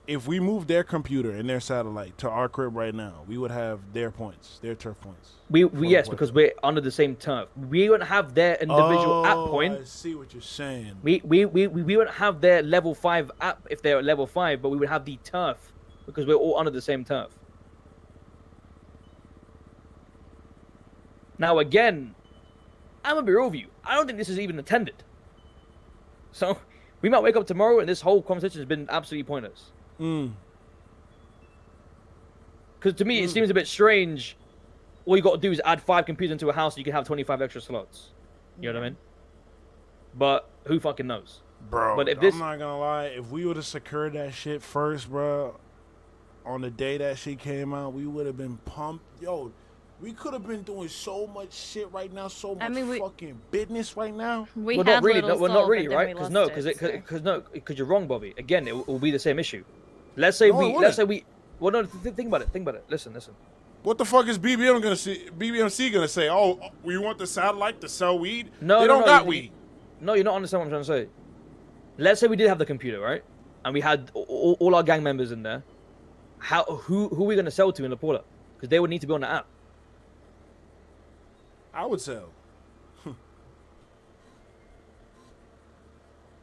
if we move their computer and their satellite to our crib right now, we would have their points, their turf points. Because we're under the same turf. We wouldn't have their individual app point. I see what you're saying. We wouldn't have their level 5 app if they're at level 5, but we would have the turf because we're all under the same turf. Now again, I'm gonna be real with you. I don't think this is even intended. So we might wake up tomorrow and this whole conversation has been absolutely pointless. Because to me, it seems a bit strange. All you got to do is add 5 computers into a house and you can have 25 extra slots. You know what I mean? But who fucking knows? Bro, but if I'm not gonna lie. If we would have secured that shit first, bro, on the day that shit came out, we would have been pumped. Yo, we could have been doing so much shit right now, so much fucking business right now. Well, not really, right? Because you're wrong, Bobby. Again, it will be the same issue. Let's say we. Well, no, think about it. Listen. What the fuck is BBMC gonna say? Oh, we want the satellite to sell weed? No, they don't got weed. No, you're not understanding what I'm trying to say. Let's say we did have the computer, right? And we had all our gang members in there. Who are we gonna sell to in the Porter? Because they would need to be on the app. I would sell.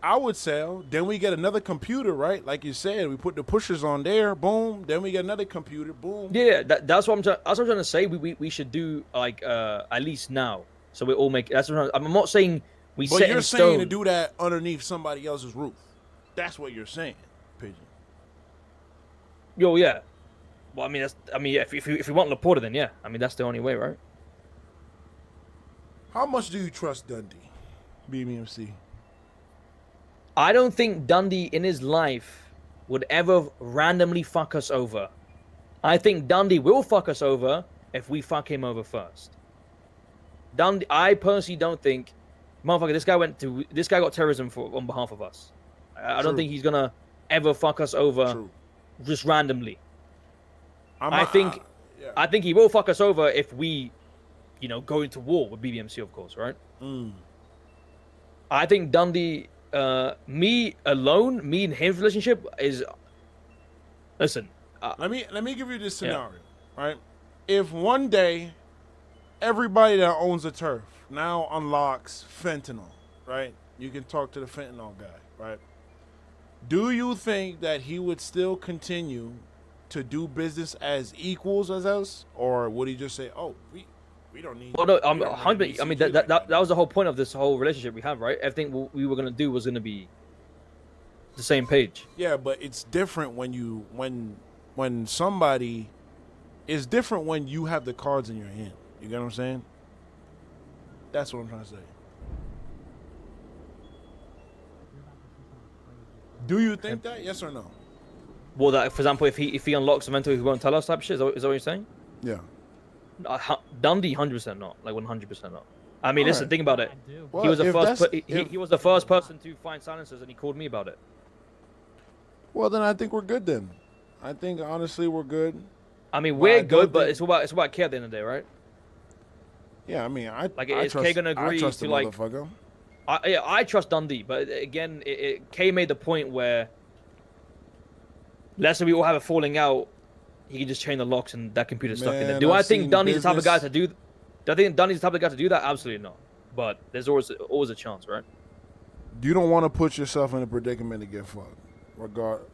I would sell. Then we get another computer, right? Like you said, we put the pushers on there. Boom. Then we get another computer. Boom. Yeah, that's what I'm trying to say. We should do like at least now, so we all make. That's what I'm not saying we set in stone. But you're saying to do that underneath somebody else's roof. That's what you're saying, Pigeon. Yo, yeah. Well, if we want Laporta, then yeah. I mean, that's the only way, right? How much do you trust Dundee, BBMC? I don't think Dundee in his life would ever randomly fuck us over. I think Dundee will fuck us over if we fuck him over first. I personally don't think, motherfucker, this guy got terrorism on behalf of us. I don't True. think he's gonna ever fuck us over True. just randomly. I'm I not- think yeah. I think he will fuck us over if we, go into war with BBMC, of course, right? I think Dundee, me alone, me and his relationship is. Listen, Let me give you this yeah. scenario, right? If one day everybody that owns a turf now unlocks fentanyl, right? You can talk to the fentanyl guy, right? Do you think that he would still continue to do business as equals as us, or would he just say, "Oh, we don't need"? Well, no, we don't really 100. need I mean, CG that was the whole point of this whole relationship we have, right? Everything we were gonna do was gonna be the same page. Yeah, but it's different when somebody. It's different when you have the cards in your hand. You get what I'm saying? That's what I'm trying to say. Do you think that? Yes or no? Well, that, for example, if he unlocks eventually, he won't tell us type shit. Is that what you're saying? Yeah. Dundee, 100% not. Like 100% not. I mean, listen, Alright. think about it. Well, He was the if first. that's- if- He was the first person to find silencers, and he called me about it. Well, then I think we're good. Then I think honestly we're good. I mean, But we're I don't good, but think- it's about K at the end of the day, right? Yeah, I mean, I Like, I is Kay trust, gonna agree I trust to, the like- motherfucker. I trust Dundee, but again, K made the point where, let's say we all have a falling out, he can just chain the locks and that computer's stuck in there. Man, Do I I've think seen Dundee's the type of guy business- to do? Do I think Dundee's the type of guy to do that? Absolutely not. But there's always a chance, right? You don't want to put yourself in a predicament to get fucked.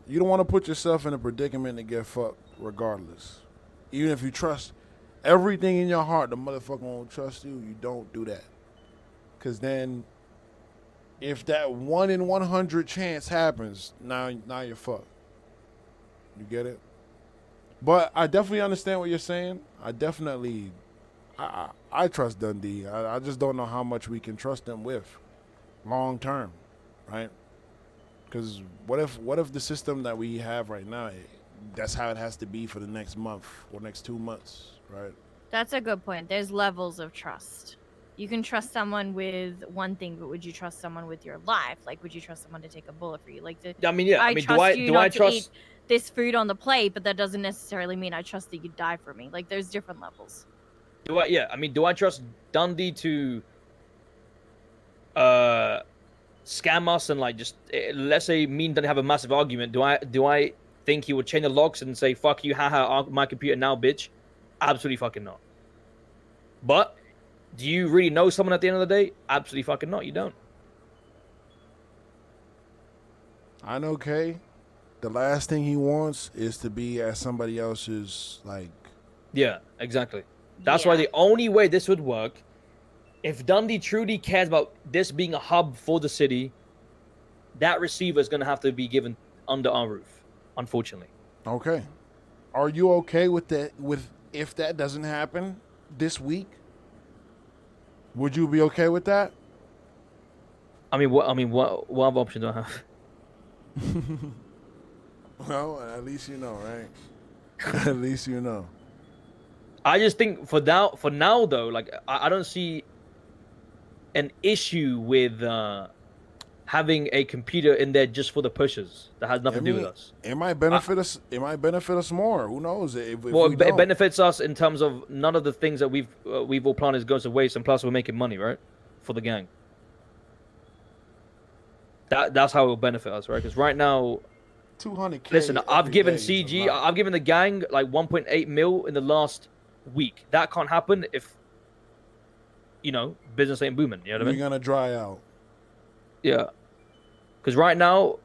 You don't want to put yourself in a predicament to get fucked, regardless. Even if you trust everything in your heart, the motherfucker won't trust you. You don't do that, because then, if that 1 in 100 chance happens, now you're fucked. You get it? But I definitely understand what you're saying. I trust Dundee. I just don't know how much we can trust them with long term, right? Because what if the system that we have right now, that's how it has to be for the next month or next 2 months, right? That's a good point. There's levels of trust. You can trust someone with one thing, but would you trust someone with your life? Like, would you trust someone to take a bullet for you? Like, I mean, yeah. I mean, trust you do not I to trust? eat this food on the plate, but that doesn't necessarily mean I trust that you'd die for me. Like, there's different levels. Yeah. I mean, do I trust Dundee to scam us and, like, just let's say me and Dundee have a massive argument? Do I think he would chain the locks and say "fuck you, haha, my computer now, bitch"? Absolutely fucking not. But do you really know someone at the end of the day? Absolutely fucking not. You don't. I know Kay. The last thing he wants is to be at somebody else's, like. Yeah, exactly. That's why Yeah. the only way this would work, if Dundee truly cares about this being a hub for the city, that receiver is going to have to be given under our roof, unfortunately. Okay. Are you okay with that? With if that doesn't happen this week, would you be okay with that? I mean, what other option do I have? Well, at least you know, right? At least you know. I just think for now though, like I don't see an issue with having a computer in there just for the pushes. That has nothing to do with us. It might benefit us. It might benefit us more. Who knows? If Well, we it don't. benefits us in terms of none of the things that we've all planned is goes to waste, and plus we're making money, right, for the gang. That's how it will benefit us, right? Because right now, 200K. listen, I've every given day is a CG, lot. I've given the gang like 1.8 mil in the last week. That can't happen if, business ain't booming. You know what I We're mean? gonna dry out. Yeah. Because right now,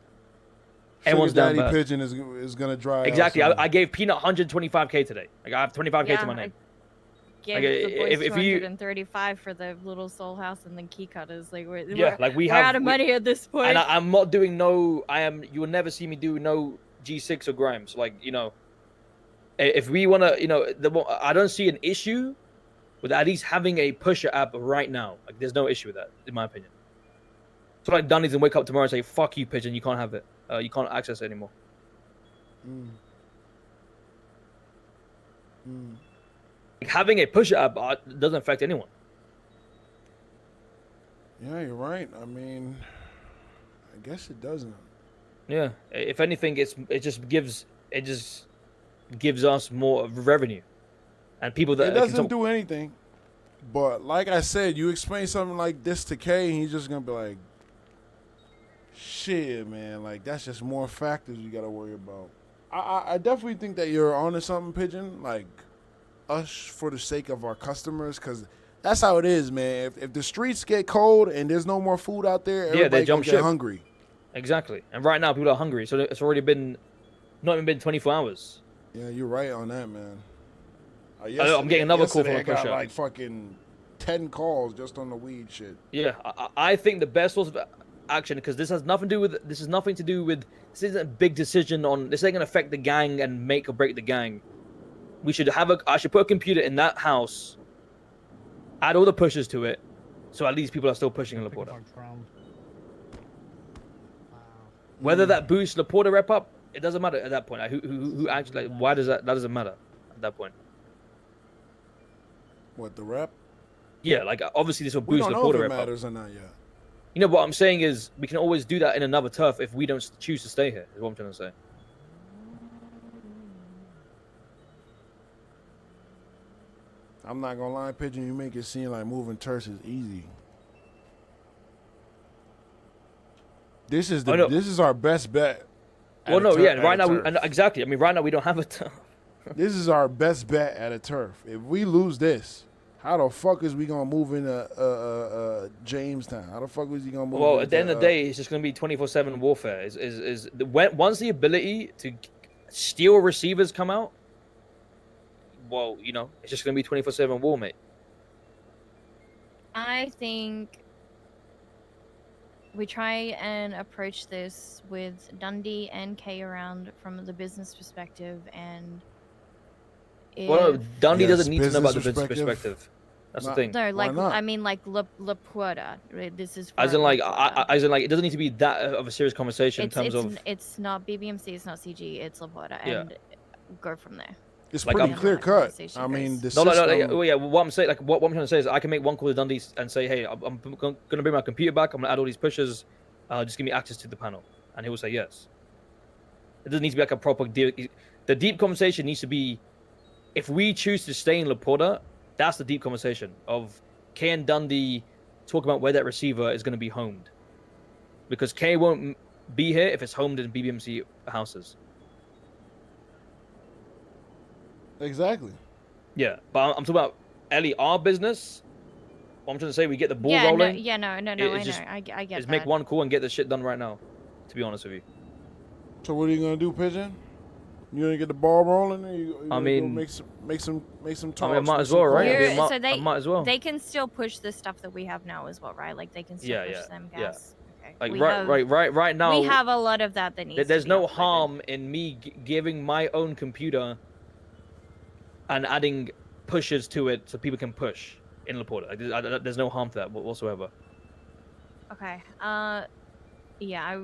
everyone's Sugar down Daddy bad. Pigeon is gonna dry Exactly. out. I gave Peanut 125K today. Like I have 25K to my name. Gave Like, the boys if you- 235 for the little soul house and then key cutters. Like we're we we're have out of money at this point. And I'm not doing no. You will never see me do no G6 or Grimes. Like if we wanna, I don't see an issue with at least having a pusher app right now. Like there's no issue with that, in my opinion. So like Dunn needs to wake up tomorrow and say, "Fuck you, Pigeon. You can't have it. You can't access it anymore." Like, having a pusher app doesn't affect anyone. Yeah, you're right. I mean, I guess it doesn't. Yeah. If anything, it just gives us more revenue and people It that can. doesn't do anything. But like I said, you explain something like this to K, and he's just gonna be like, "Shit, man, like that's just more factors you gotta worry about." I definitely think that you're onto something, Pigeon. Like us for the sake of our customers, because that's how it is, man. If the streets get cold and there's no more food out there, Yeah, they everybody gonna jump get ship. hungry. Exactly. And right now people are hungry, so it's already been not even been 24 hours. Yeah, you're right on that, man. I'm getting another call from Yesterday a I got pusher. like fucking 10 calls just on the weed shit. Yeah, I think the best course of action, because this is nothing to do with this isn't a big decision on this ain't gonna affect the gang and make or break the gang. I should put a computer in that house, add all the pushes to it, so at least people are still pushing Laporta. Whether that boosts Laporta rep up, it doesn't matter at that point. Like, who actually like why does that doesn't matter at that point? What, the rep? Yeah, like obviously this will We boost don't know if Laporta it rep up. matters or not yet. You know what I'm saying is we can always do that in another turf if we don't choose to stay here. Is what I'm trying to say. I'm not gonna lie, Pigeon, you make it seem like moving turfs is easy. This is our best bet. Well, no, yeah, right now exactly. I mean, right now we don't have a turf. This is our best bet at a turf. If we lose this, how the fuck is we gonna move into Jamestown? How the fuck is he gonna move? Well, at the end of the day, it's just gonna be 24/7 warfare. Once the ability to steal receivers come out, well, you know, it's just gonna be 24/7 war, mate. I think we try and approach this with Dundee and Kay around from the business perspective, and Well, no, Dundee Yes, doesn't need to know about the business business perspective. That's the thing. no, Why like not? I mean, like La Puerta. Right? This is As for in, like, La Puerta. as in, like, it doesn't need to be that of a serious conversation in terms of. It's not BBMC, it's not CG, it's La Puerta, Yeah. and go from there. It's Like, pretty I'm- clear cut. Conversation I mean, goes. the No, system. no, no. Yeah, what I'm saying, like, what I'm trying to say is, I can make one call to Dundee and say, "Hey, I'm going to bring my computer back. I'm going to add all these pushes. Just give me access to the panel," and he will say yes. It doesn't need to be like a proper deal. The deep conversation needs to be, if we choose to stay in Laporta, that's the deep conversation of Kay and Dundee talk about where that receiver is going to be homed, because Kay won't be here if it's homed in BBMC houses. Exactly. Yeah, but I'm talking about Ellie, our business. What I'm trying to say, we get the ball Yeah, rolling. no, yeah, no, I know, I get Just that. make one call and get the shit done right now. To be honest with you, So what are you gonna do, Pigeon? You gonna get the ball rolling? Or you I gonna mean- go make some talks. I might make as some well, right? calls? I mean, So I might as well. They can still push the stuff that we have now as well, right? Like they can still Yeah, push yeah, them yeah. gas. Okay. Like We right now. We have a lot of that needs. There's to be no uploaded. harm in me giving my own computer and adding pushes to it so people can push in Laporta. Like, there's no harm to that whatsoever. Okay. Yeah. I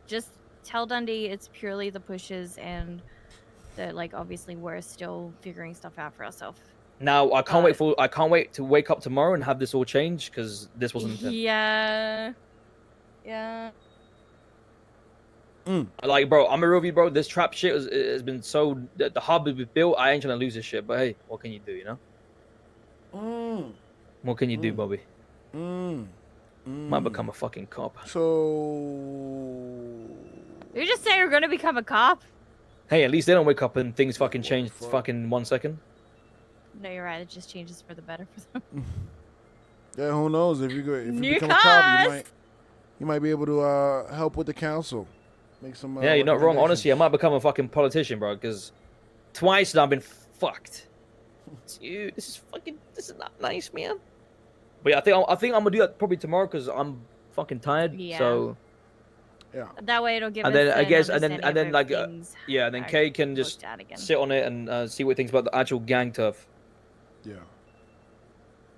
just tell Dundee it's purely the pushes and that, like, obviously we're still figuring stuff out for ourselves. Now I can't wait to wake up tomorrow and have this all change because this wasn't intended. Yeah. Yeah. Like, bro, I'm a real with you, bro. This trap shit has been so the hub has been built. I ain't trying to lose this shit, but hey, what can you do, you know? What can you do, Bobby? Might become a fucking cop. So You just say you're gonna become a cop? Hey, at least they don't wake up and things fucking change fucking 1 second. No, you're right. It just changes for the better for them. yeah, who knows if you New become a cop, cars! you might be able to help with the council. Make some. Yeah, you're not wrong. Honestly, I recommendations. might become a fucking politician, bro. Because twice now I've been fucked. Dude, this is not nice, man. But yeah, I think I'm gonna do that probably tomorrow because I'm fucking tired. Yeah. So Yeah. That way it'll give And us then I an guess- and then- understanding and then, of like, if things yeah, and then are Kay can just looked at again. sit on it and see what he thinks about the actual gang turf. Yeah.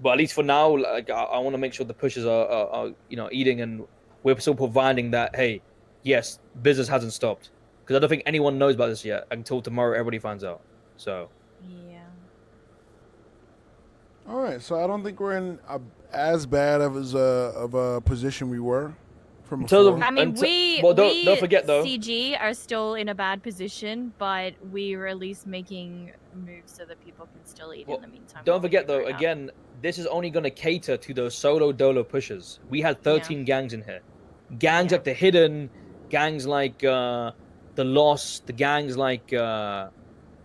But at least for now, like I want to make sure the pushes are you know eating and we're still providing that. Hey, yes, business hasn't stopped because I don't think anyone knows about this yet until tomorrow. Everybody finds out. So Yeah. All right, so I don't think we're in as bad of a position we were from Until before. I mean, until, we well, we don't forget though. CG are still in a bad position, but we're at least making moves so that people can still eat Well, in the meantime. don't while we forget though. figure it out. Again, this is only going to cater to those solo dolo pushers. We had 13 gangs in here. Gangs Yeah. like the Hidden, gangs like the Lost, the gangs like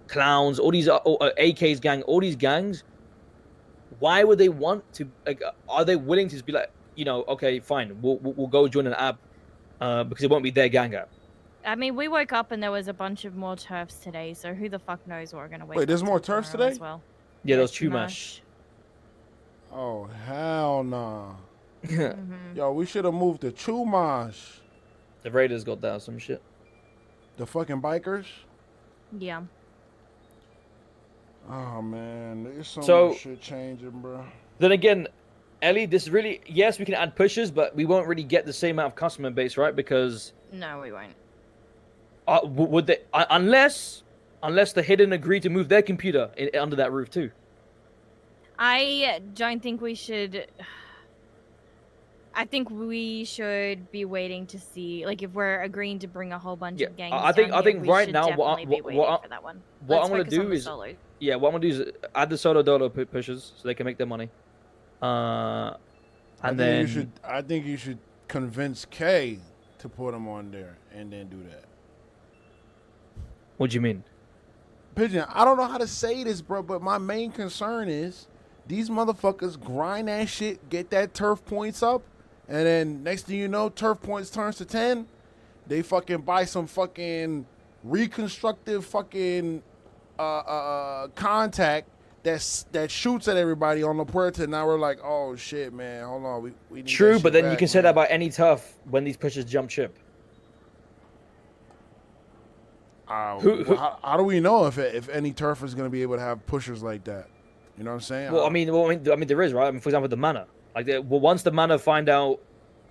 Clowns, all these AK's gang, all these gangs. Why would they want to? Like, are they willing to just be like, okay, fine, we'll go join an app because it won't be their gang app. I mean, we woke up and there was a bunch of more turfs today, so who the fuck knows what we're gonna wake Wait, up there's to more turfs tomorrow today? as well. Yeah, those Chumash. Chumash. Oh hell nah. Mhm. Yo, we should have moved to Chumash. The Raiders got that or some shit. The fucking bikers. Yeah. Oh man, there's So- much shit changing, bro. Then again, Ellie, this really, yes, we can add pushers, but we won't really get the same amount of customer base, right? Because No, we won't. would they, unless the Hidden agree to move their computer under that roof too. I don't think we should. I think we should be waiting to see, like, if we're agreeing to bring a whole bunch Yeah, of gangs. I think down here, we right should now definitely be waiting for that one. what Let's I'm gonna focus on do the is solo. yeah, what I'm gonna do is add the solo dolo pushers so they can make their money. And then I think you should convince Kay to put them on there and then do that. what do you mean? Pigeon, I don't know how to say this, bro, but my main concern is these motherfuckers grind that shit, get that turf points up, and then next thing you know, turf points turns to 10. They fucking buy some fucking reconstructive fucking contact that shoots at everybody on La Puerta. Now we're like, oh shit, man, hold on, we need True, that but shit then back, you can say man. that about any turf when these pushers jump ship. How do we know if any turf is going to be able to have pushers like that? You know what I'm saying? Well, I mean, there is, right? I mean, for example, the mana. Like, once the mana find out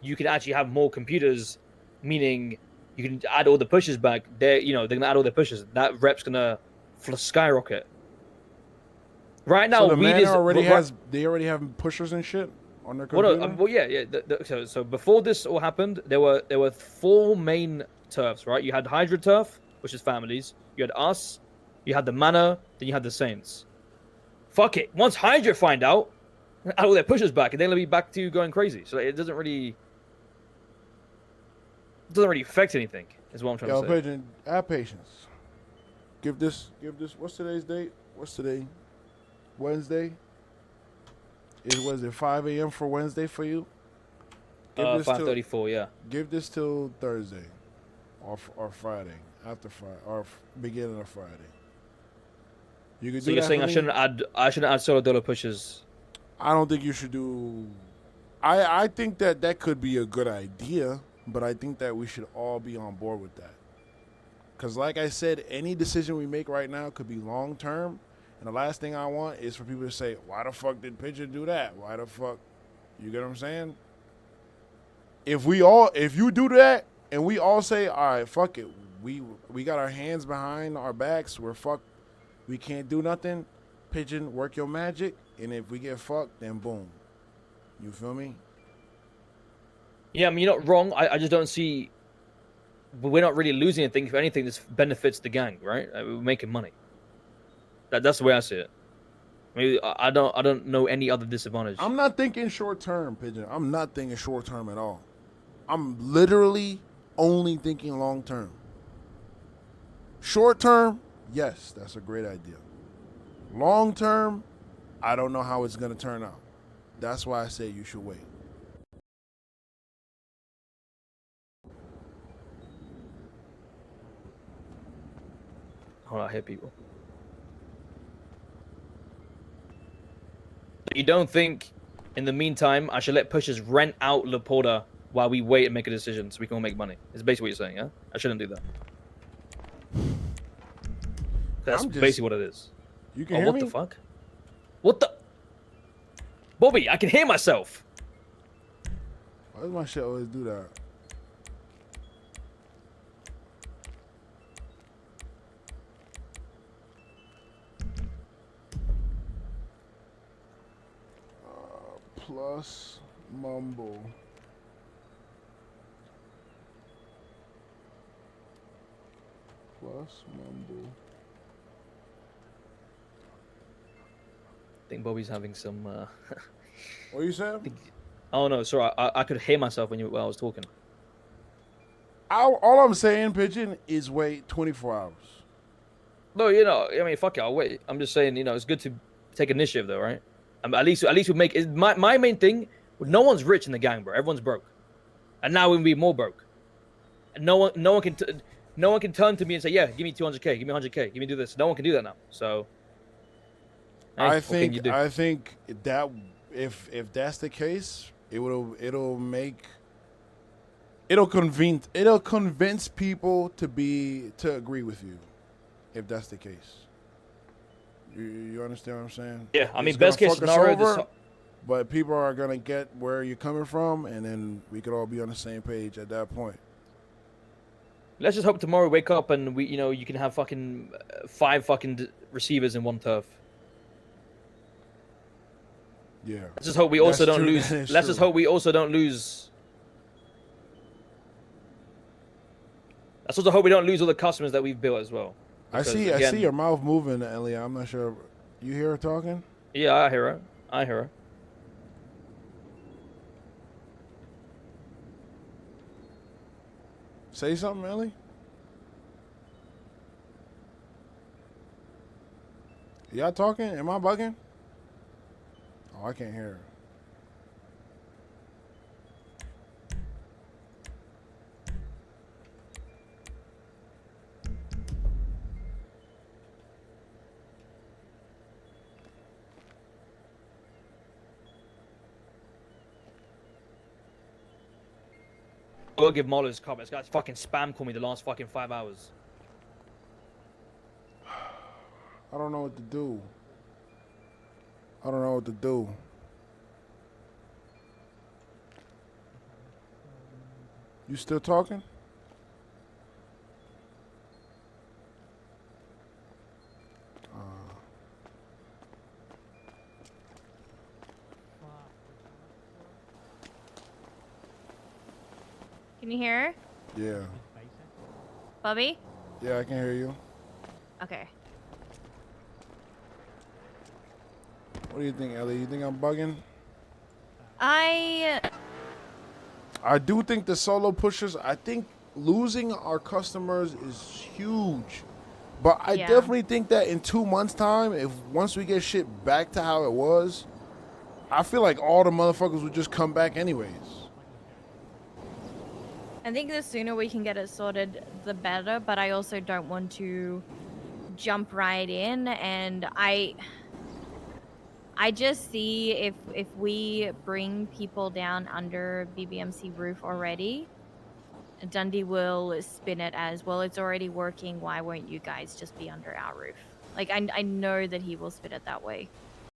you can actually have more computers, meaning you can add all the pushers back. They're gonna add all the pushers. That rep's gonna skyrocket. Right now, so the weed mana is they already have pushers and shit on their Well, computer. no, well, yeah. So before this all happened, there were 4 main turfs, right? You had Hydra turf, which is families. You had us. You had the mana. Then you had the Saints. Fuck it. Once Hydra find out, add all their pushers back, and they'll be back to going crazy. So it doesn't really affect anything. Is what I'm trying to say. Pigeon, have patience. Give this. What's today's date? What's today? Wednesday. Was it 5 a.m. for Wednesday for you? 5:34. Yeah. Give this till Thursday, or Friday after Friday, or beginning of Friday. You could So do you're that saying for me? I shouldn't add solo dolo pushers? I don't think you should do. I think that could be a good idea, but I think that we should all be on board with that. Because like I said, any decision we make right now could be long term, and the last thing I want is for people to say, "Why the fuck did Pigeon do that? Why the fuck?" You get what I'm saying? If you do that, and we all say, "All right, fuck it, we got our hands behind our backs, we're fucked, we can't do nothing." Pigeon, work your magic, and if we get fucked, then boom. You feel me? Yeah, I mean, you're not wrong. I just don't see. But we're not really losing anything. If anything, this benefits the gang, right? We're making money. That's the way I see it. I mean, I don't know any other disadvantage. I'm not thinking short term, Pigeon. I'm not thinking short term at all. I'm literally only thinking long term. Short term, yes, that's a great idea. Long term, I don't know how it's going to turn out. That's why I say you should wait. Hold on, I hear people. You don't think, in the meantime, I should let pushers rent out Laporta while we wait and make a decision so we can all make money? It's basically what you're saying, yeah? I shouldn't do that. That's basically what it is. You can hear what me? the fuck? What the? Bobby, I can hear myself. Why does my shit always do that? Plus mumble. plus mumble. I think Bobby's having some. What you said? Oh no, sorry. I could hear myself when I was talking. All I'm saying, Pigeon, is wait 24 hours. No, I mean, fuck it. I'll wait. I'm just saying, it's good to take initiative, though, right? At least we make it. My main thing. No one's rich in the gang, bro. Everyone's broke, and now we'll be more broke. And no one can turn to me and say, yeah, give me 200K, give me 100K, give me do this. No one can do that now. So, hey, I what can you do? think that if that's the case, it'll convince people to agree with you, if that's the case. You understand what I'm saying? Yeah, I mean, It's best gonna case fuck us scenario. over, but people are gonna get where you're coming from, and then we could all be on the same page at that point. Let's just hope tomorrow we wake up and you can have fucking 5 fucking receivers in one turf. Yeah. Let's just hope we also That's don't true. lose. That is Let's just true. hope we also don't lose. Let's also hope we don't lose all the customers that we've built as well. I Because, see again, your mouth moving, Elia. I'm not sure. You hear her talking? Yeah, I hear her. I hear her. Say something, Ellie. Y'all talking? Am I bugging? Oh, I can't hear her. I'll give Marlo his comments. Guys, fucking spam call me the last fucking 5 hours. I don't know what to do. I don't know what to do. You still talking? Can you hear her? Yeah. Bobby? Yeah, I can hear you. Okay. What do you think, Ellie? You think I'm bugging? I do think the solo pushers, I think losing our customers is huge. But I Yeah. definitely think that in 2 months' time, once we get shit back to how it was, I feel like all the motherfuckers would just come back anyways. I think the sooner we can get it sorted, the better. But I also don't want to jump right in, and I just see if we bring people down under BBMC roof already, Dundee will spin it as, well, it's already working. Why won't you guys just be under our roof? Like, I know that he will spin it that way.